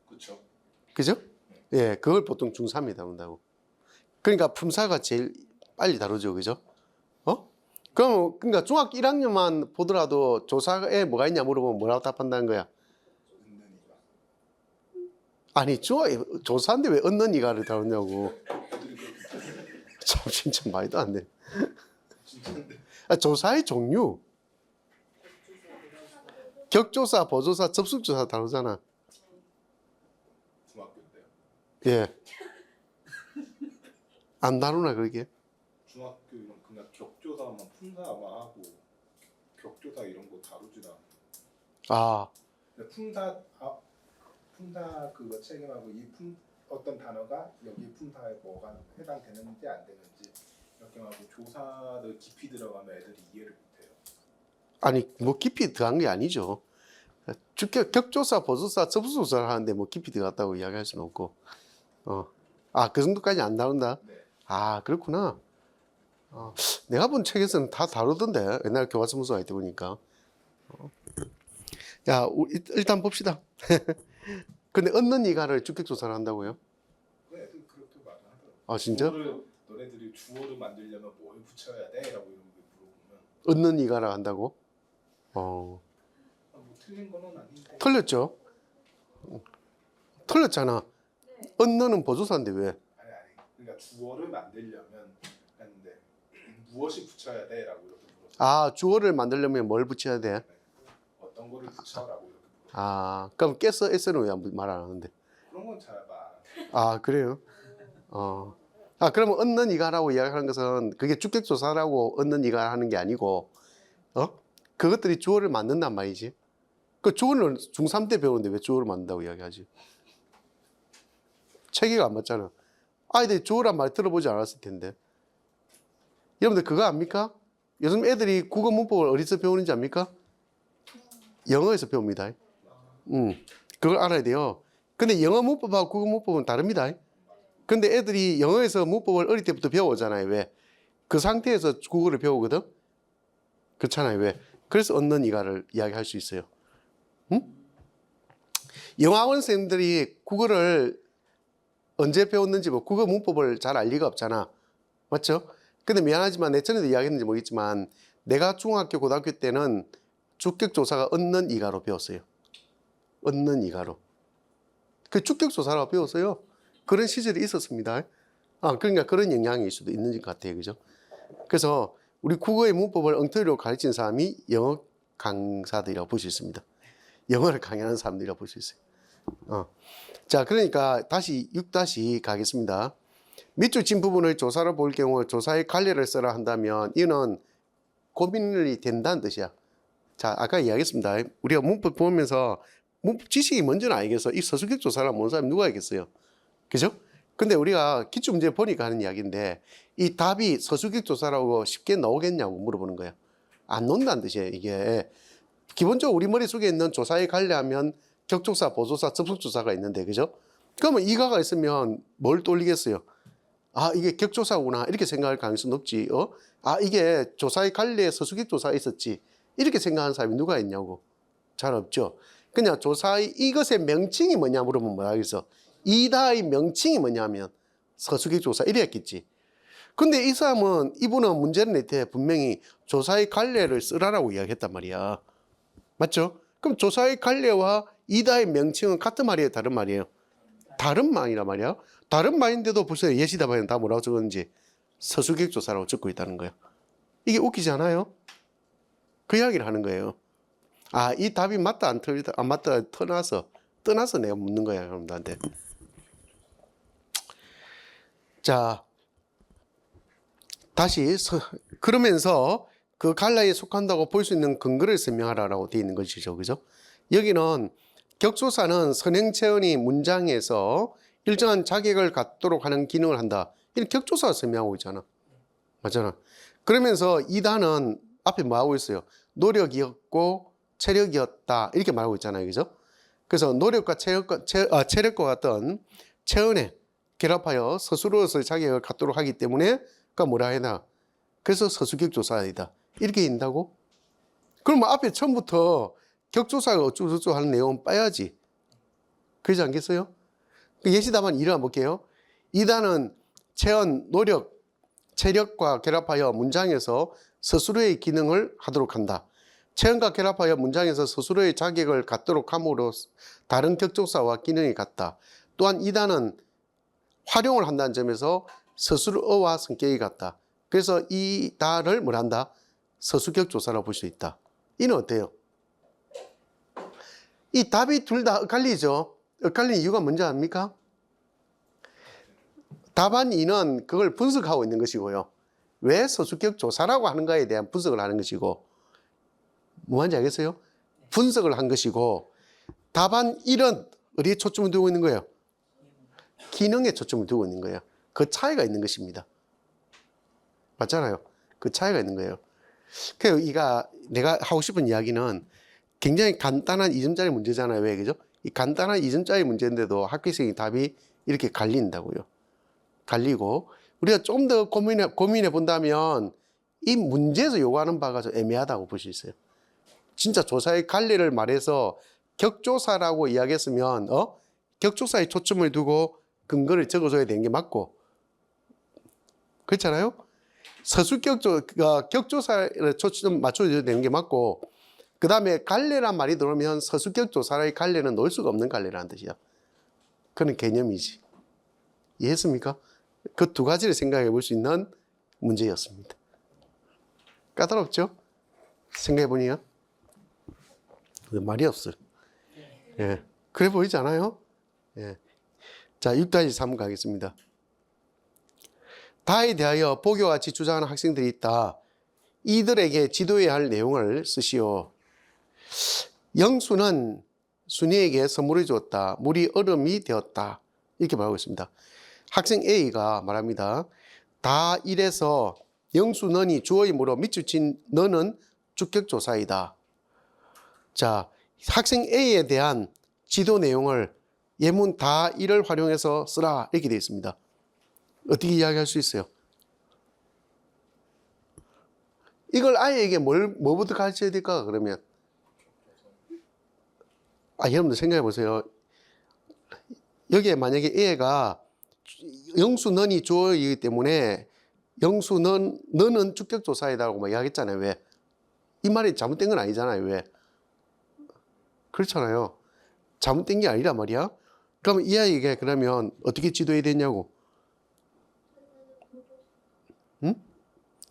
그렇죠. 그죠? 예, 그걸 보통 중3이 다룬다고. 그러니까 품사가 제일 빨리 다루죠. 그죠? 그러니까 중학교 1학년만 보더라도 조사에 뭐가 있냐 물어보면 뭐라고 답한다는 거야? 은는이가. 아니, 조사인데 왜 얻는 이가를 다루냐고. 참, 진짜 말도 안 돼. 진짜인데. 조사의 종류. 격조사, 보조사, 접속조사 다루잖아. 중학교 때요. 예. 안 다루나, 그러게? 중학교 이런 그냥 격조사만 품사만 하고 격조사 이런 거 다루지도 않고. 아, 근데 품사 그거 책임하고 어떤 단어가 여기 품사에 뭐가 해당되는지 안 되는지 이렇게 하고 조사를 깊이 들어가면 애들이 이해를 못해요. 아니, 뭐 깊이 들어간 게 아니죠. 격조사, 보조사, 접속조사를 하는데 뭐 깊이 들어갔다고 이야기할 수는 없고. 그 정도까지 안 다룬다? 네. 아, 그렇구나. 내가 본 책에서는 다 다루던데. 옛날 교과서 문서가 있다 보니까. 야, 일단 봅시다. 근데 얻는 이가를 주격조사를 한다고요? 그 애들 그렇게 말을 하더라고요. 아, 진짜? 너네들이 주어를 만들려면 뭘 붙여야 돼? 라고 이런 거 물어보면 얻는 이가를 한다고? 뭐 틀린 거는 아닌데. 틀렸죠? 틀렸잖아. 얻는은 보조사인데 왜? 아니. 그러니까 주어를 만들려면 하는데 무엇이 붙여야 돼? 라고 이렇게 물어서 주어를 만들려면 뭘 붙여야 돼? 어떤 거를 붙여라고 이렇게 물어서 그럼 깨서 S는 왜 말 안 하는데? 그런 건 잘 말. 그래요? 그러면 얻는 이가라고 이야기하는 것은 그게 주격조사라고 얻는 이가 하는 게 아니고, 그것들이 주어를 만든단 말이지. 그 주어를 중3 때 배우는데 왜 주어를 만든다고 이야기하지? 체계가 안 맞잖아. 아이들이 주어란 말 들어보지 않았을 텐데. 여러분들 그거 압니까? 요즘 애들이 국어 문법을 어디서 배우는지 압니까? 영어에서 배웁니다. 그걸 알아야 돼요. 근데 영어 문법하고 국어 문법은 다릅니다. 근데 애들이 영어에서 문법을 어릴 때부터 배우잖아요. 왜? 그 상태에서 국어를 배우거든? 그렇잖아요. 왜? 그래서 얻는 이가를 이야기할 수 있어요. 영어학원 선생님들이 국어를 언제 배웠는지 뭐 국어 문법을 잘 알 리가 없잖아. 맞죠? 근데 미안하지만 내 전에도 이야기했는지 모르겠지만 내가 중학교 고등학교 때는 주격조사가 얻는 이가로 배웠어요. 얻는 이가로. 그 주격조사라고 배웠어요. 그런 시절이 있었습니다. 그러니까 그런 영향일 수도 있는 것 같아요. 그죠? 그래서 우리 국어의 문법을 엉터리로 가르친 사람이 영어 강사들이라고 볼 수 있습니다. 영어를 강의하는 사람들이라고 볼 수 있어요. 자, 그러니까 다시 6다시 가겠습니다. 밑줄 친 부분을 조사로 볼 경우 조사의 관례를 써라 한다면 이는 고민이 된다는 뜻이야. 자, 아까 이야기했습니다. 우리가 문법 보면서 문법 지식이 뭔지는 알겠어. 이 서술격 조사를 모르는 사람이 누가 있겠어요? 그죠? 근데 우리가 기출문제 보니까 하는 이야기인데 이 답이 서술격 조사라고 쉽게 나오겠냐고 물어보는 거야. 안 논다는 뜻이에요. 이게 기본적으로 우리 머릿속에 있는 조사에 관련하면 격조사, 보조사, 접속조사가 있는데 그죠? 그러면 이가가 있으면 뭘 떠올리겠어요? 이게 격조사구나 이렇게 생각할 가능성이 높지. 이게 조사의 관례에 서술격 조사가 있었지 이렇게 생각하는 사람이 누가 있냐고. 잘 없죠. 그냥 조사의 이것의 명칭이 뭐냐 물으면 뭐라 하겠어? 이다의 명칭이 뭐냐면 서술격 조사 이랬겠지. 근데 이 사람은 이분은 문제를 낼 때 분명히 조사의 관례를 쓰라라고 이야기했단 말이야. 맞죠? 그럼 조사의 관례와 이다의 명칭은 같은 말이에요, 다른 말이에요? 다른 말이란 말이야. 다른 말인데도 벌써 예시답안에 다 뭐라고 적었는지 서술격 조사라고 적고 있다는 거예요. 이게 웃기지 않아요? 그 이야기를 하는 거예요. 이 답이 맞다 안 틀리다 안 맞다 떠나서 내가 묻는 거야 여러분들한테. 자, 다시 그러면서 그 갈라에 속한다고 볼 수 있는 근거를 설명하라라고 되어 있는 것이죠, 그죠? 여기는 격조사는 선행체언이 문장에서 일정한 자격을 갖도록 하는 기능을 한다. 이런 격조사를 설명하고 있잖아, 맞잖아. 그러면서 이 단은 앞에 뭐 하고 있어요? 노력이었고 체력이었다 이렇게 말하고 있잖아요, 그죠? 그래서 노력과 체력과 같은 체언에 결합하여 스스로서의 자격을 갖도록 하기 때문에 그러니까 뭐라 해나 그래서 서술격 조사이다 이렇게 인다고? 그러면 앞에 처음부터 격조사가 어쩌고저쩌고 하는 내용은 빠야지. 그러지 않겠어요? 예시답안 1을 한번 볼게요. 이 단은 체언, 노력, 체력과 결합하여 문장에서 스스로의 기능을 하도록 한다. 체언과 결합하여 문장에서 스스로의 자격을 갖도록 함으로 다른 격조사와 기능이 같다. 또한 이 단은 활용을 한다는 점에서 서술어와 성격이 같다. 그래서 이 다를 뭘 한다? 서술격 조사라고 볼 수 있다. 이는 어때요? 이 답이 둘 다 엇갈리죠. 엇갈리는 이유가 뭔지 압니까? 답안 2는 그걸 분석하고 있는 것이고요. 왜 서술격 조사라고 하는가에 대한 분석을 하는 것이고, 뭐인지 알겠어요? 분석을 한 것이고, 답안 1은 어디에 초점을 두고 있는 거예요? 기능에 초점을 두고 있는 거예요. 그 차이가 있는 것입니다. 맞잖아요. 그 차이가 있는 거예요. 그래서 내가 하고 싶은 이야기는 굉장히 간단한 2점짜리 문제잖아요. 왜 그죠? 이 간단한 2점짜리 문제인데도 학교생이 답이 이렇게 갈린다고요. 갈리고 우리가 좀 더 고민해 본다면 이 문제에서 요구하는 바가 좀 애매하다고 볼 수 있어요. 진짜 조사의 관리를 말해서 격조사라고 이야기했으면 격조사에 초점을 두고 근거를 적어줘야 되는 게 맞고, 그렇잖아요? 격조사에 초점 맞춰줘야 되는 게 맞고, 그 다음에 갈래란 말이 들어오면 서술격 조사의 갈래는 놓을 수가 없는 갈래라는 뜻이야. 그런 개념이지. 이해했습니까? 그 두 가지를 생각해 볼 수 있는 문제였습니다. 까다롭죠? 생각해 보니까 말이 없어요. 예, 그래 보이지 않아요? 예. 자, 6-3 가겠습니다. 다에 대하여 보기와 같이 주장하는 학생들이 있다. 이들에게 지도해야 할 내용을 쓰시오. 영수는 순이에게 선물을 주었다. 물이 얼음이 되었다. 이렇게 말하고 있습니다. 학생 A가 말합니다. 다 1에서 영수 너니 주어이므로 밑줄 친 너는 주격조사이다. 자, 학생 A에 대한 지도 내용을 예문 다 1을 활용해서 쓰라 이렇게 되어 있습니다. 어떻게 이야기할 수 있어요? 이걸 아이에게 뭐부터 가르쳐야 될까 그러면? 여러분들 생각해 보세요. 여기에 만약에 A가 영수 너니 주어이기 때문에 영수 너는 주격조사이다라고 이야기했잖아요. 왜? 이 말이 잘못된 건 아니잖아요. 왜? 그렇잖아요. 잘못된 게 아니란 말이야. 그러면 이 아이에게 그러면 어떻게 지도해야 되냐고. 응?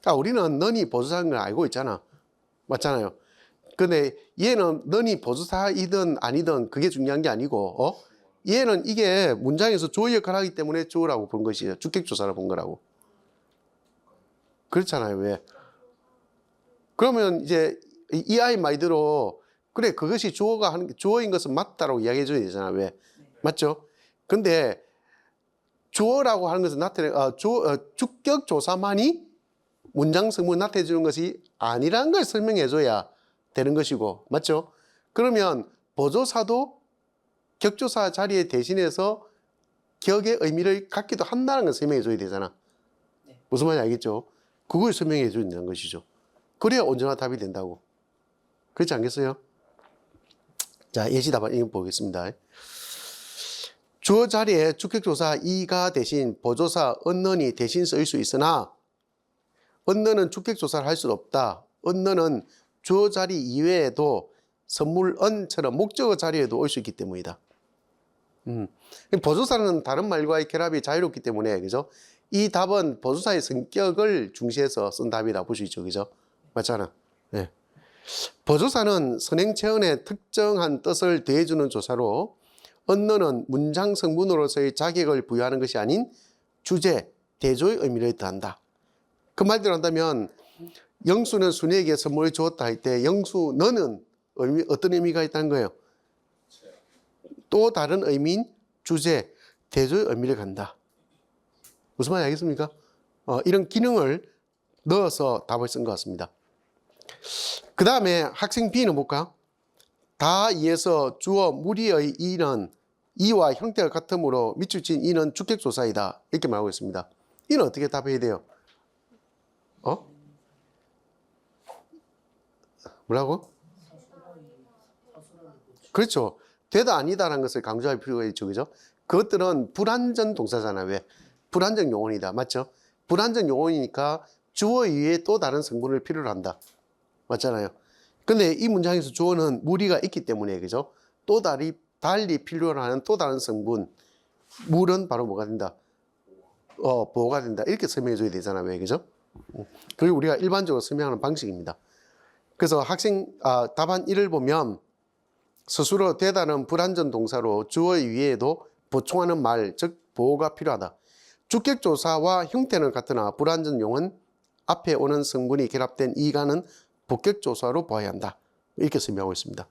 그러니까 우리는 넌이 보조사인 걸 알고 있잖아. 맞잖아요. 근데 얘는 넌이 보조사이든 아니든 그게 중요한 게 아니고, 얘는 이게 문장에서 주어 역할을 하기 때문에 주어라고 본 것이에요. 주격조사를 본 거라고. 그렇잖아요. 왜? 그러면 이제 이 아이 말대로 그래 그것이 주어인 것은 맞다라고 이야기해 줘야 되잖아. 왜? 맞죠? 근데 주어라고 하는 것은 주격 조사만이 문장 성분을 나타내 주는 것이 아니라는 걸 설명해 줘야 되는 것이고, 맞죠? 그러면 보조사도 격조사 자리에 대신해서 격의 의미를 갖기도 한다는 걸 설명해 줘야 되잖아. 무슨 말인지 알겠죠? 그걸 설명해 줘야 되는 것이죠. 그래야 온전한 답이 된다고. 그렇지 않겠어요? 자, 예시 답안 읽어보겠습니다. 주어 자리에 주격조사 이가 대신 보조사 언넌이 대신 쓰일 수 있으나 언넌은 주격조사를 할 수 없다. 언넌은 주어 자리 이외에도 선물 언처럼 목적어 자리에도 올 수 있기 때문이다. 보조사는 다른 말과의 결합이 자유롭기 때문에, 그죠? 이 답은 보조사의 성격을 중시해서 쓴 답이라 볼 수 있죠. 그죠? 맞잖아. 네. 보조사는 선행체언에 특정한 뜻을 더해주는 조사로 언어는 문장 성분으로서의 자격을 부여하는 것이 아닌 주제, 대조의 의미를 더한다. 그 말대로 한다면 영수는 순이에게 선물을 주었다 할 때 영수 너는 어떤 의미가 있다는 거예요? 또 다른 의미인 주제, 대조의 의미를 갖는다. 무슨 말인지 알겠습니까? 이런 기능을 넣어서 답을 쓴 것 같습니다. 그 다음에 학생 B는 볼까? 다 이에서 주어 무리의 이는 이와 형태가 같으므로 밑줄 친 이는 주격조사이다. 이렇게 말하고 있습니다. 이는 어떻게 답해야 돼요? 뭐라고? 그렇죠. 되다 아니다라는 것을 강조할 필요가 있죠. 그죠? 그것들은 불완전 동사잖아. 왜? 불완전 용언이다. 맞죠? 불완전 용언이니까 주어 이외에 또 다른 성분을 필요로 한다. 맞잖아요. 근데 이 문장에서 주어는 무리가 있기 때문에, 그죠? 또 달리 필요로 하는 또 다른 성분, 물은 바로 뭐가 된다? 보호가 된다. 이렇게 설명해 줘야 되잖아. 왜? 그죠? 그리고 우리가 일반적으로 설명하는 방식입니다. 그래서 답안 1을 보면 스스로 되다는 불완전 동사로 주어 위에도 보충하는 말, 즉 보호가 필요하다. 주격조사와 형태는 같으나 불완전 용은 앞에 오는 성분이 결합된 이가는 복격조사로 봐야 한다. 이렇게 설명하고 있습니다.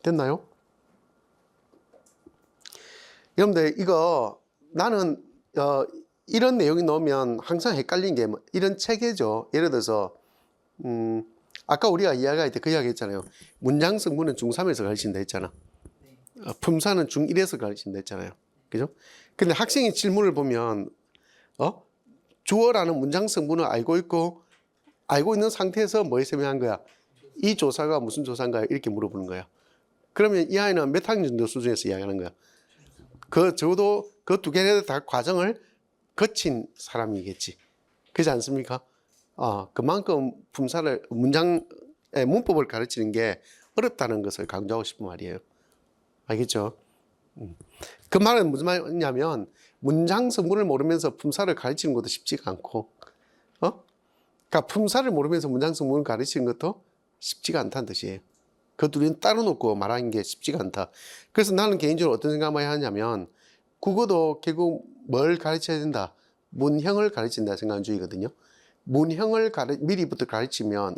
됐나요? 여러분들 이거 나는 이런 내용이 나오면 항상 헷갈리는 게 이런 체계죠. 예를 들어서 아까 우리가 이야기할 때 그 이야기 했잖아요. 문장 성분은 중3에서 가르친다 했잖아. 품사는 중1에서 가르친다 했잖아요. 그죠? 근데 학생이 질문을 보면 주어라는 문장 성분을 알고 있는 상태에서 뭘 설명한 거야? 이 조사가 무슨 조사인가요? 이렇게 물어보는 거야. 그러면 이 아이는 몇 학년 정도 수준에서 이야기하는 거야? 적어도 그 두 개의 다 과정을 거친 사람이겠지. 그렇지 않습니까? 그만큼 문장의 문법을 가르치는 게 어렵다는 것을 강조하고 싶은 말이에요. 알겠죠? 그 말은 무슨 말이냐면 문장 성분을 모르면서 품사를 가르치는 것도 쉽지가 않고, 그러니까 품사를 모르면서 문장 성분을 가르치는 것도 쉽지가 않다는 뜻이에요. 그 둘은 따로 놓고 말하는 게 쉽지가 않다. 그래서 나는 개인적으로 어떤 생각을 하냐면 국어도 결국 뭘 가르쳐야 된다? 문형을 가르친다 생각하는 주의거든요. 문형을 미리부터 가르치면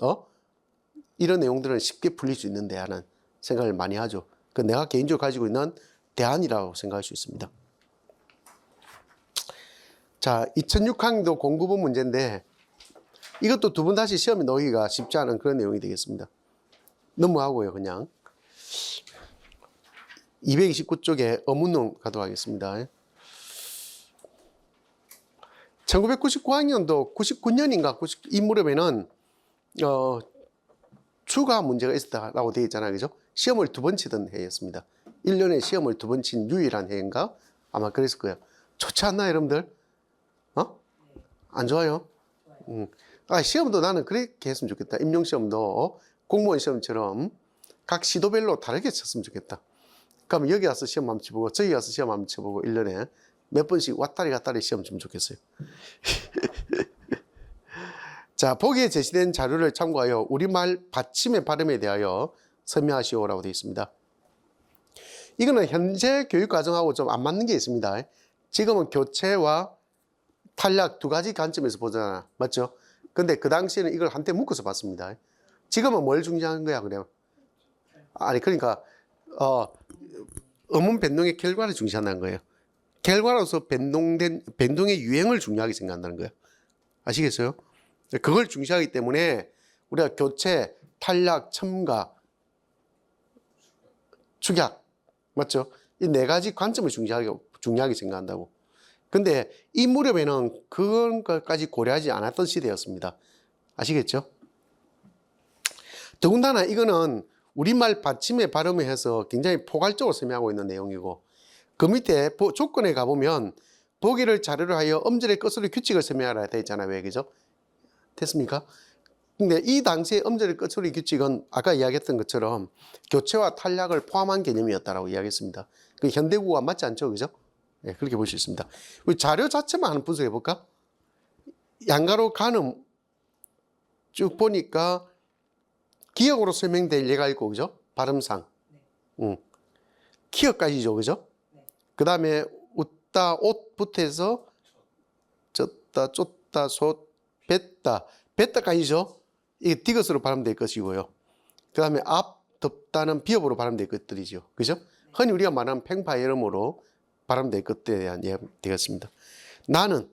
이런 내용들은 쉽게 풀릴 수 있는데 하는 생각을 많이 하죠. 그 내가 개인적으로 가지고 있는 대안이라고 생각할 수 있습니다. 자, 2006학년도 공부본 문제인데 이것도 두 번 다시 시험에 넣기가 쉽지 않은 그런 내용이 되겠습니다. 넘어가고요, 그냥. 229쪽에 어문론 가도록 하겠습니다. 1999학년도 99년인가 이 무렵에는 추가 문제가 있었다라고 되어 있잖아요. 그죠? 시험을 두 번 치던 해였습니다. 1년에 시험을 두 번 친 유일한 해인가? 아마 그랬을 거예요. 좋지 않나요, 여러분들? 안 좋아요? 시험도 나는 그렇게 했으면 좋겠다. 임용시험도 공무원 시험처럼 각 시도별로 다르게 쳤으면 좋겠다. 그럼 여기 와서 시험 한번 쳐보고 저기 와서 시험 한번 쳐보고 1년에 몇 번씩 왔다리 갔다리 시험 좀 좋겠어요. 자, 보기에 제시된 자료를 참고하여 우리말 받침의 발음에 대하여 설명하시오라고 되어 있습니다. 이거는 현재 교육과정하고 좀 안 맞는 게 있습니다. 지금은 교체와 탈락 두 가지 관점에서 보잖아. 맞죠? 근데 그 당시에는 이걸 한때 묶어서 봤습니다. 지금은 뭘 중요한 거야, 그래요? 아니, 그러니까, 어문 변동의 결과를 중시한다는 거예요. 결과로서 변동의 유행을 중요하게 생각한다는 거예요. 아시겠어요? 그걸 중시하기 때문에 우리가 교체, 탈락, 첨가, 축약, 맞죠? 이 네 가지 관점을 중요하게 생각한다고. 근데 이 무렵에는 그런 것까지 고려하지 않았던 시대였습니다. 아시겠죠? 더군다나 이거는 우리말 받침의 발음을 해서 굉장히 포괄적으로 설명하고 있는 내용이고, 그 밑에 조건에 가보면 보기를 자료로 하여 음절의 끝소리 규칙을 설명하라 되어 있잖아요. 왜 그죠? 됐습니까? 근데 이 당시의 음절의 끝소리 규칙은 아까 이야기했던 것처럼 교체와 탈락을 포함한 개념이었다라고 이야기했습니다. 그 현대구가 맞지 않죠? 그죠? 네, 그렇게 볼 수 있습니다. 우리 자료 자체만 한번 분석해 볼까? 양가로 간음 쭉 보니까 기억으로 설명될 예가 있고, 그죠? 발음상. 기억까지죠, 그죠? 그 다음에 웃다, 옷부터 해서 쪘다, 쫓다, 솥, 뱉다. 뱉다까지죠? 이게 디귿으로 발음될 것이고요. 그 다음에 앞, 덮다는 비읍으로 발음될 것들이죠. 그죠? 흔히 우리가 말하는 팽파이름으로 발음될 것들에 대한 예가 되겠습니다. 나는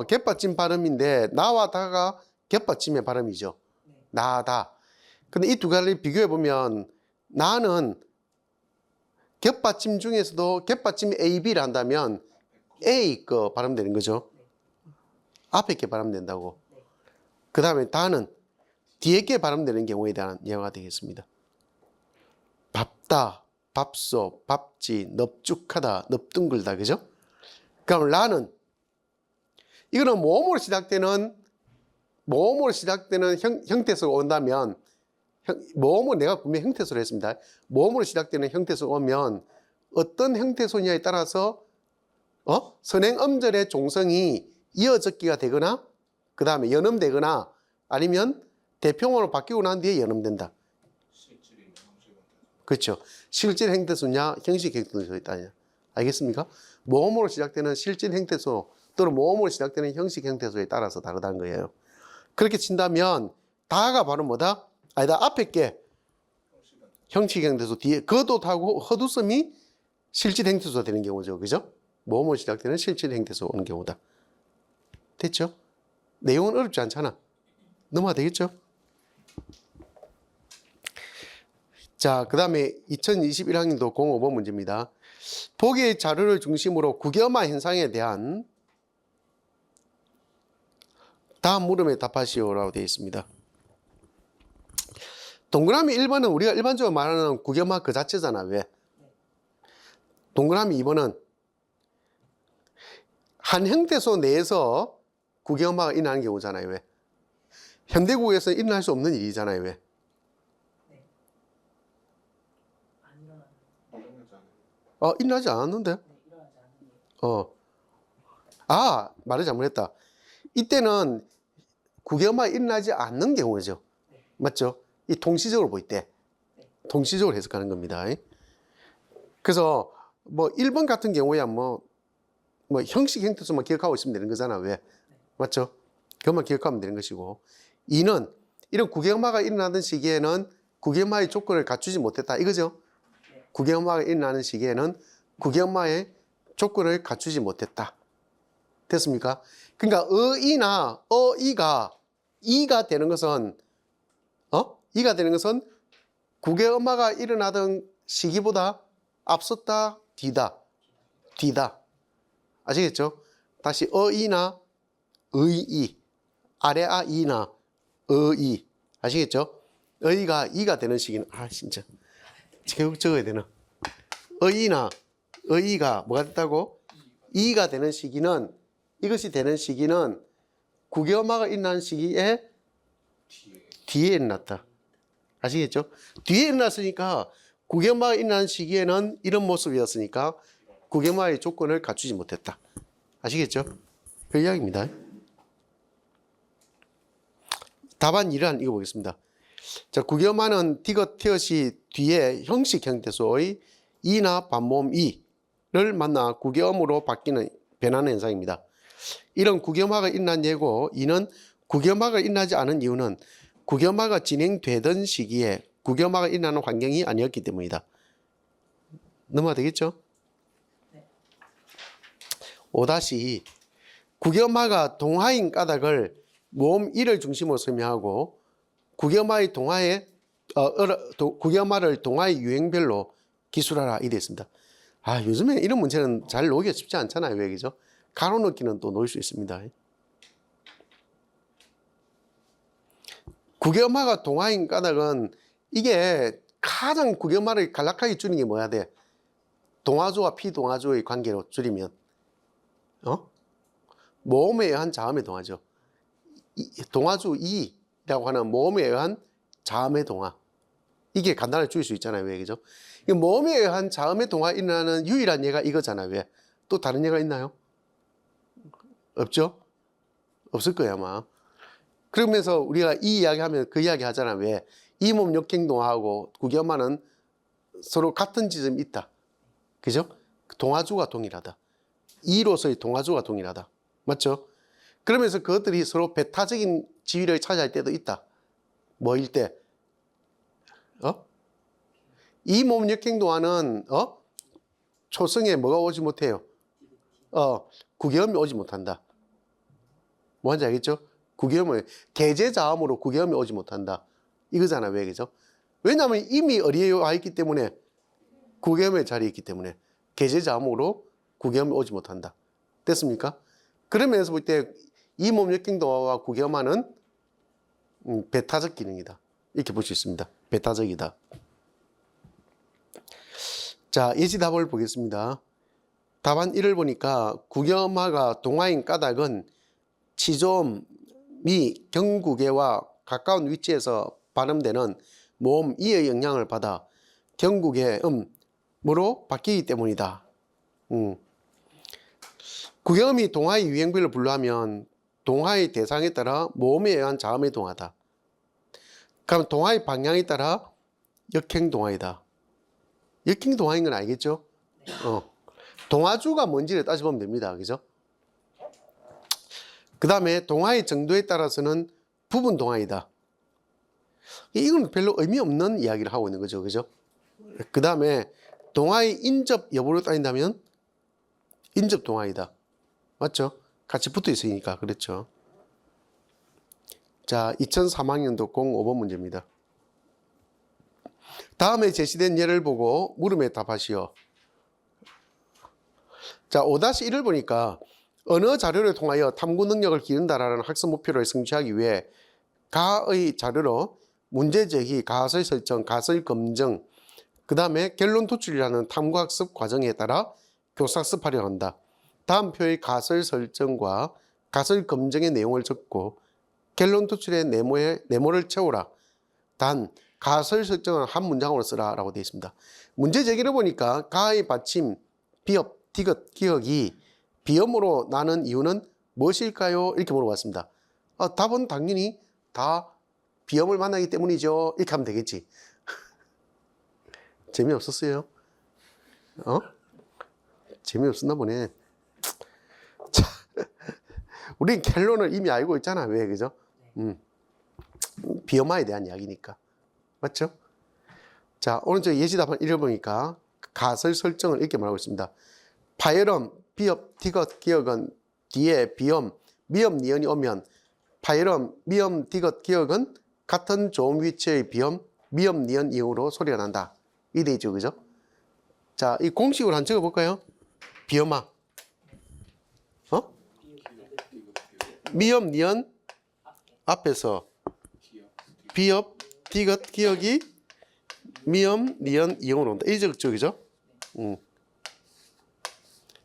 갯받침 발음인데 나와 다가 갯받침의 발음이죠. 나다. 근데 이 두 가지를 비교해 보면 나는 갯받침 중에서도 갯받침이 A, B를 한다면 A 거 발음되는 거죠. 앞에 게 발음된다고. 그 다음에 다는 뒤에 게 발음되는 경우에 대한 예가 되겠습니다. 밥다, 밥소, 밥지, 넙죽하다, 넙둥글다. 그죠? 그럼 라는 이거는 모음으로 시작되는 형태소가 온다면, 모음은 내가 분명히 형태소로 했습니다. 모음으로 시작되는 형태소가 오면 어떤 형태소냐에 따라서 선행 음절의 종성이 이어적기가 되거나 그 다음에 연음되거나 아니면 대표문으로 바뀌고 난 뒤에 연음된다. 그렇죠. 실질 행태소냐 형식 행태소에 따냐. 알겠습니까? 모음으로 시작되는 실질 행태소 또는 모음으로 시작되는 형식 행태소에 따라서 다르다는 거예요. 그렇게 친다면 다가 바로 뭐다? 아니다, 앞에 게 형식 행태소, 뒤에 거도하고 허두섬이 실질 행태소가 되는 경우죠. 그죠? 모음으로 시작되는 실질 행태소 오는 경우다. 됐죠? 내용은 어렵지 않잖아. 넘어가 되겠죠? 자, 그 다음에 2021학년도 05번 문제입니다. 보기의 자료를 중심으로 국어마 현상에 대한 다음 물음에 답하시오라고 되어 있습니다. 동그라미 1번은 우리가 일반적으로 말하는 국어마 그 자체잖아. 왜? 동그라미 2번은 한 형태소 내에서 국어마가 일어나는 경우잖아요. 왜? 현대국에서는 일어날 수 없는 일이잖아요. 왜? 일어나지 않았는데? 말을 잘못했다. 이때는 국어마가 일어나지 않는 경우죠. 맞죠? 이 통시적으로 볼 때. 통시적으로 해석하는 겁니다. 그래서 뭐 1번 같은 경우야 뭐 형식 형태소만 기억하고 있으면 되는 거잖아. 왜? 맞죠? 그것만 기억하면 되는 것이고, 2는 이런 국어마가 일어나던 시기에는 국어마의 조건을 갖추지 못했다. 이거죠? 국어마가 일어나는 시기에는 국어마의 조건을 갖추지 못했다. 됐습니까? 그러니까 어이나 이가 되는 것은 이가 되는 것은 국어마가 일어나던 시기보다 앞섰다, 뒤다. 아시겠죠? 다시 어이나 의이, 아래아 이나 어이. 아시겠죠? 어이가 이가 되는 시기는 진짜 계속 적어야 되나? 어이나 어이가 뭐가 됐다고? 이가 되는 시기는 이것이 되는 시기는 국영화가 일어나는 시기에 뒤에 일어났다. 아시겠죠? 뒤에 일어났으니까 국영화가 일어나는 시기에는 이런 모습이었으니까 국영화의 조건을 갖추지 못했다. 아시겠죠? 그 이야기입니다. 답안 1안 읽어보겠습니다. 자, 국영화는 디귿 티엇이 뒤에 형식 형태소의 이나 반모음 이를 만나 국영으로 바뀌는 변하는 현상입니다. 이런 국영화가 일어난 예고 이는 국영화가 일어나지 않은 이유는 국영화가 진행되던 시기에 국영화가 일어나는 환경이 아니었기 때문이다. 넘어가 되겠죠? 5-2 국영화가 동화인 까닭을 모음 1을 중심으로 설명하고 국영화의 국영화를 동화의 유형별로 기술하라 이 되어 있습니다. 아, 요즘에 이런 문제는 잘 놓기가 쉽지 않잖아요. 왜 그죠? 가로넣기는 또 놓을 수 있습니다. 국영화가 동화인 까닭은 이게 가장 국영화를 간략하게 줄이는 게 뭐야 돼? 동화조와 피동화조의 관계로 줄이면 모음에 의한 자음의 동화죠. 동화조 2라고 하는 모음에 의한 자음의 동화. 이게 간단하게 줄일 수 있잖아요. 왜 그죠? 모음에 의한 자음의 동화 일어나는 유일한 예가 이거잖아요. 왜? 또 다른 예가 있나요? 없죠? 없을 거예요 아마. 그러면서 우리가 이 이야기하면 그 이야기 하잖아요. 왜? 이몸 역행동화하고 국영화는 서로 같은 지점이 있다. 그죠? 동화조가 동일하다. 이로서의 동화조가 동일하다. 맞죠? 그러면서 그것들이 서로 배타적인 지위를 차지할 때도 있다. 뭐일 때? 이 몸 역행동화는 초성에 뭐가 오지 못해요? 국영음이 오지 못한다. 뭔지 알겠죠? 국영음을 계제자음으로 국영음이 오지 못한다. 이거잖아. 왜 그죠? 왜냐하면 이미 어디에 와 있기 때문에 국영음의 자리에 있기 때문에 계제자음으로 국영음이 오지 못한다. 됐습니까? 그런 면에서 볼 때 이 몸 역행동화와 국영화는 배타적 기능이다. 이렇게 볼 수 있습니다. 배타적이다. 자, 예시 답을 보겠습니다. 답안 1을 보니까 국영화가 동화인 까닭은 치조음이 경국에와 가까운 위치에서 발음되는 모음 이의 영향을 받아 경국의 음으로 바뀌기 때문이다. 국영음이 동화의 유형별로 분류하면 동화의 대상에 따라 모음에 의한 자음의 동화다. 그럼 동화의 방향에 따라 역행동화이다. 역행동화인 건 알겠죠? 동화주가 뭔지를 따져보면 됩니다. 그죠? 그 다음에 동화의 정도에 따라서는 부분 동화이다. 이건 별로 의미 없는 이야기를 하고 있는 거죠. 그죠? 그 다음에 동화의 인접 여부로 따진다면 인접 동화이다. 맞죠? 같이 붙어 있으니까. 그렇죠? 자, 2003학년도 05번 문제입니다. 다음에 제시된 예를 보고 물음에 답하시오. 자, 5-1을 보니까 어느 자료를 통하여 탐구 능력을 기른다라는 학습 목표를 성취하기 위해 가의 자료로 문제 제기, 가설 설정, 가설 검증, 그 다음에 결론 도출이라는 탐구학습 과정에 따라 교사학습하려 한다. 다음 표의 가설 설정과 가설 검증의 내용을 적고 결론 도출의 네모를 채우라. 단 가설 설정은 한 문장으로 쓰라 라고 되어 있습니다. 문제 제기를 보니까 가의 받침, 비읍, 디귿, 기역이 비음으로 나는 이유는 무엇일까요? 이렇게 물어봤습니다. 답은 당연히 다 비음을 만나기 때문이죠. 이렇게 하면 되겠지. 재미없었어요? 재미없었나 보네. 자, 우린 결론을 이미 알고 있잖아. 왜 그죠? 비음화에 대한 이야기니까. 맞죠? 자, 오른쪽 예시 답안 읽어보니까 가설 설정을 이렇게 말하고 있습니다. 파열음, 비읍, 디귿, 기역은 뒤에 비음, 미음, 니은이 오면 파열음, 미음, 디귿, 기역은 같은 조음 위치의 비음, 미음, 니은 이응으로 소리가 난다. 이 돼 있죠. 그죠? 자, 이 공식으로 한번 적어볼까요? 비음화. 미음, 니은 앞에서 비읍, 디귿, 기역이 미음, 니은, 이응으로 온다. 이 적죠. 그죠?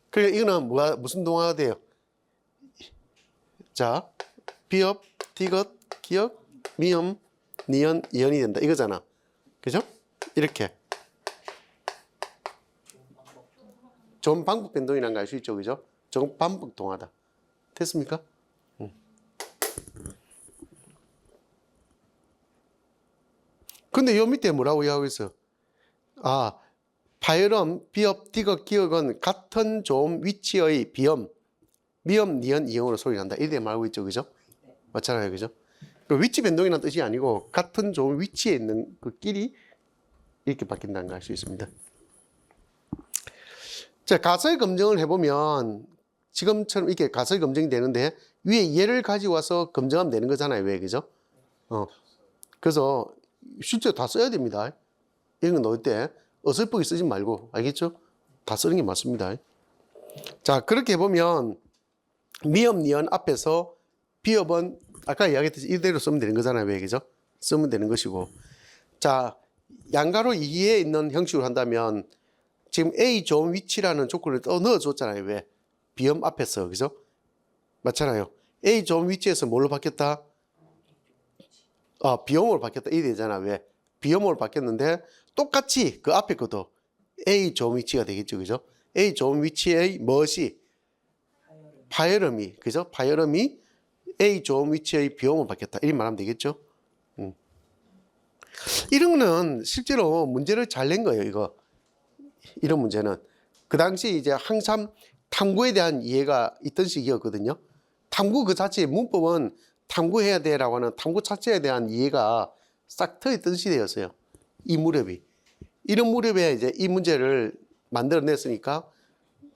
그러니까 이거는 무슨 동화가 돼요? 자, 비읍, 디귿, 기역, 미음, 니은, 이언이 된다 이거잖아. 그죠? 이렇게 좀 반복 변동이라는 거 알 수 있죠, 그죠? 좀 반복 동하다. 됐습니까? 근데 요 밑에 뭐라고 이야기하고 있어? 아, 파열음, 비읍, 디귿, 기역은 같은 좀 위치의 비음, 미음, 니은, 이음으로 소리가 난다. 이래 말하고 있죠, 그죠? 맞잖아요, 그죠? 그 위치 변동이라는 뜻이 아니고 같은 좀 위치에 있는 그 끼리 이렇게 바뀐다는 걸 알 수 있습니다. 자, 가설 검증을 해보면 지금처럼 이렇게 가설 검증이 되는데 위에 얘를 가지고 와서 검증하면 되는 거잖아요, 왜, 그죠? 그래서 실제로 다 써야 됩니다. 이런 거 넣을 때 어설프게 쓰지 말고, 알겠죠? 다 쓰는 게 맞습니다. 자, 그렇게 해보면 미음, 니은 앞에서 비읍은 아까 이야기했듯이 이대로 쓰면 되는 거잖아요, 왜, 그죠? 쓰면 되는 것이고. 자, 양가로 이에 있는 형식으로 한다면 지금 A 좋은 위치라는 조건을 또 넣어줬잖아요, 왜? 비음 앞에서, 그죠? 맞잖아요. A 좋은 위치에서 뭘로 바뀌었다? 비음으로 바뀌었다. 이 되잖아, 왜? 비음으로 바뀌었는데 똑같이 그 앞에 것도 A 좋은 위치가 되겠죠, 그죠? A 좋은 위치의 무엇이? 파열음이, 그죠? 파열음이 A 좋은 위치의 비음으로 바뀌었다. 이렇게 말하면 되겠죠? 이런 거는 실제로 문제를 잘 낸 거예요, 이거. 이런 문제는. 그 당시 이제 항상 탐구에 대한 이해가 있던 시기였거든요. 탐구 그 자체의 문법은 탐구해야 돼라고 하는 탐구 자체에 대한 이해가 싹 트였던 시대였어요. 이 무렵이. 이런 무렵에 이제 이 문제를 만들어냈으니까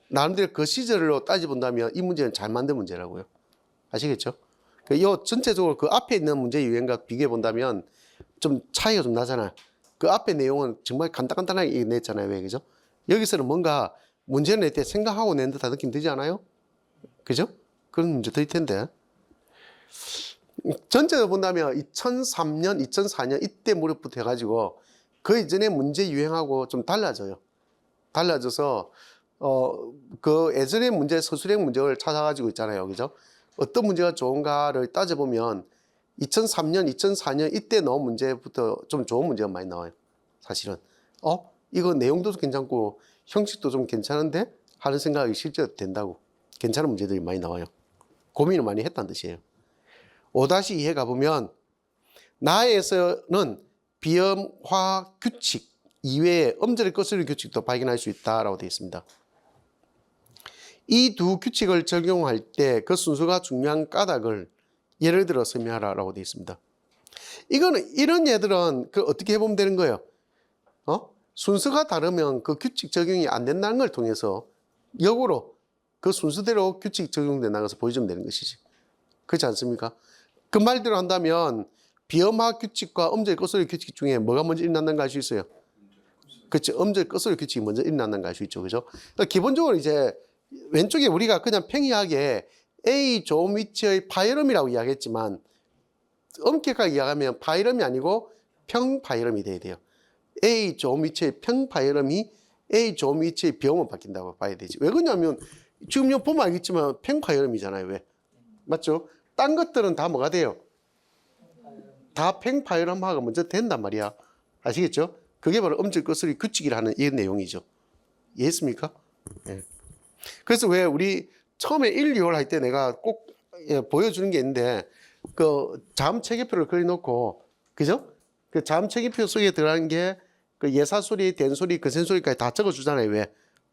나름대로 그 시절로 따져본다면 이 문제는 잘 만든 문제라고요. 아시겠죠? 이 전체적으로 그 앞에 있는 문제 유형과 비교해 본다면 좀 차이가 좀 나잖아요. 그 앞에 내용은 정말 간단하게 냈잖아요. 왜, 그죠? 여기서는 뭔가 문제를 낼 때 생각하고 낸 듯한 느낌 들지 않아요? 그죠? 그런 문제들일 텐데. 전체적으로 본다면 2003년, 2004년 이때 무렵부터 해가지고 그 이전의 문제 유형하고 좀 달라져요. 달라져서 그 예전의 문제, 서술형 문제를 찾아가지고 있잖아요. 그죠? 어떤 문제가 좋은가를 따져보면 2003년, 2004년 이때 나온 문제부터 좀 좋은 문제가 많이 나와요. 사실은. 이거 내용도 괜찮고 형식도 좀 괜찮은데 하는 생각이 실제로 된다고. 괜찮은 문제들이 많이 나와요. 고민을 많이 했다는 뜻이에요. 5-2에 가보면 나에서는 비음화 규칙 이외에 음절의 거스르기 규칙도 발견할 수 있다라고 되어 있습니다. 이 두 규칙을 적용할 때 그 순서가 중요한 까닭을 예를 들어 설명하라라고 되어 있습니다. 이거는 이런 예들은 그 어떻게 해보면 되는 거예요? 순서가 다르면 그 규칙 적용이 안 된다는 걸 통해서 역으로 그 순서대로 규칙 적용된다는 것을 보여주면 되는 것이지. 그렇지 않습니까? 그 말대로 한다면 비음화 규칙과 음절 거스르기 규칙 중에 뭐가 먼저 일어난다는 걸 알 수 있어요. 그렇죠. 음절 거스르기 규칙이 먼저 일어난다는 걸 알 수 있죠. 그죠? 그러니까 기본적으로 이제 왼쪽에 우리가 그냥 평이하게 A 좋은 위치의 파열음이라고 이야기했지만 엄격하게 이야기하면 파열음이 아니고 평파열음이 돼야 돼요. A 좋은 위치의 평파열음이 A 좋은 위치의 비음으로 바뀐다고 봐야 되지. 왜 그러냐면 지금 요 보면 알겠지만 평파열음이잖아요. 왜? 맞죠? 딴 것들은 다 뭐가 돼요? 다 평파열음화가 먼저 된단 말이야. 아시겠죠? 그게 바로 음절 거스르기 규칙이라는 이 내용이죠. 이해했습니까? 예. 그래서 왜 우리 처음에 1, 2월 할 때 내가 꼭 보여주는 게 있는데 그 자음 체계표를 그려놓고 그죠? 그 자음 체계표 속에 들어가는 게 그 예사소리, 된소리, 거센소리까지 다 적어주잖아요. 왜?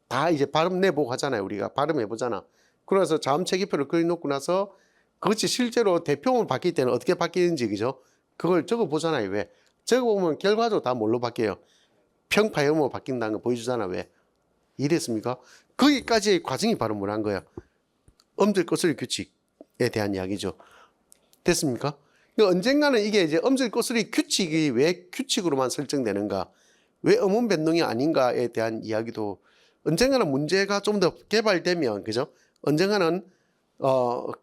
다 이제 발음 내보고 하잖아요. 우리가 발음해보잖아. 그래서 자음 체계표를 그려놓고 나서 그것이 실제로 대표음을 바뀔 때는 어떻게 바뀌는지 그죠? 그걸 적어보잖아요. 왜? 적어보면 결과적으로 다 뭘로 바뀌어요? 평파음으로 바뀐다는 거 보여주잖아. 왜? 이해됐습니까? 거기까지의 과정이 바로 뭐란 거야? 음절 거스르기 규칙에 대한 이야기죠. 됐습니까? 그러니까 언젠가는 이게 이제 음절 거스르기 규칙이 왜 규칙으로만 설정되는가? 왜 음운 변동이 아닌가에 대한 이야기도 언젠가는 문제가 좀 더 개발되면 그죠? 언젠가는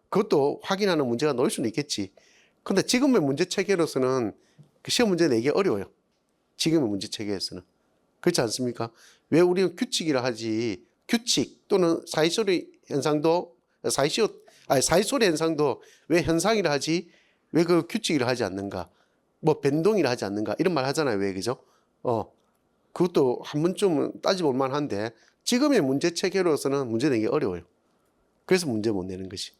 그것도 확인하는 문제가 나올 수는 있겠지. 근데 지금의 문제 체계로서는 그 시험 문제 내기 어려워요. 지금의 문제 체계에서는. 그렇지 않습니까? 왜 우리는 규칙이라 하지 규칙 또는 사이쇼리 현상도 사이시옷 아니 사이소리 현상도 왜 현상이라 하지? 왜 그 규칙이라 하지 않는가? 뭐 변동이라 하지 않는가? 이런 말 하잖아요. 왜 그죠? 그것도 한 번쯤은 따져볼 만한데 지금의 문제 체계로서는 문제 내기 어려워요. 그래서 문제 못 내는 것이.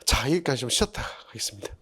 자, 여기까지 좀 쉬었다 하겠습니다.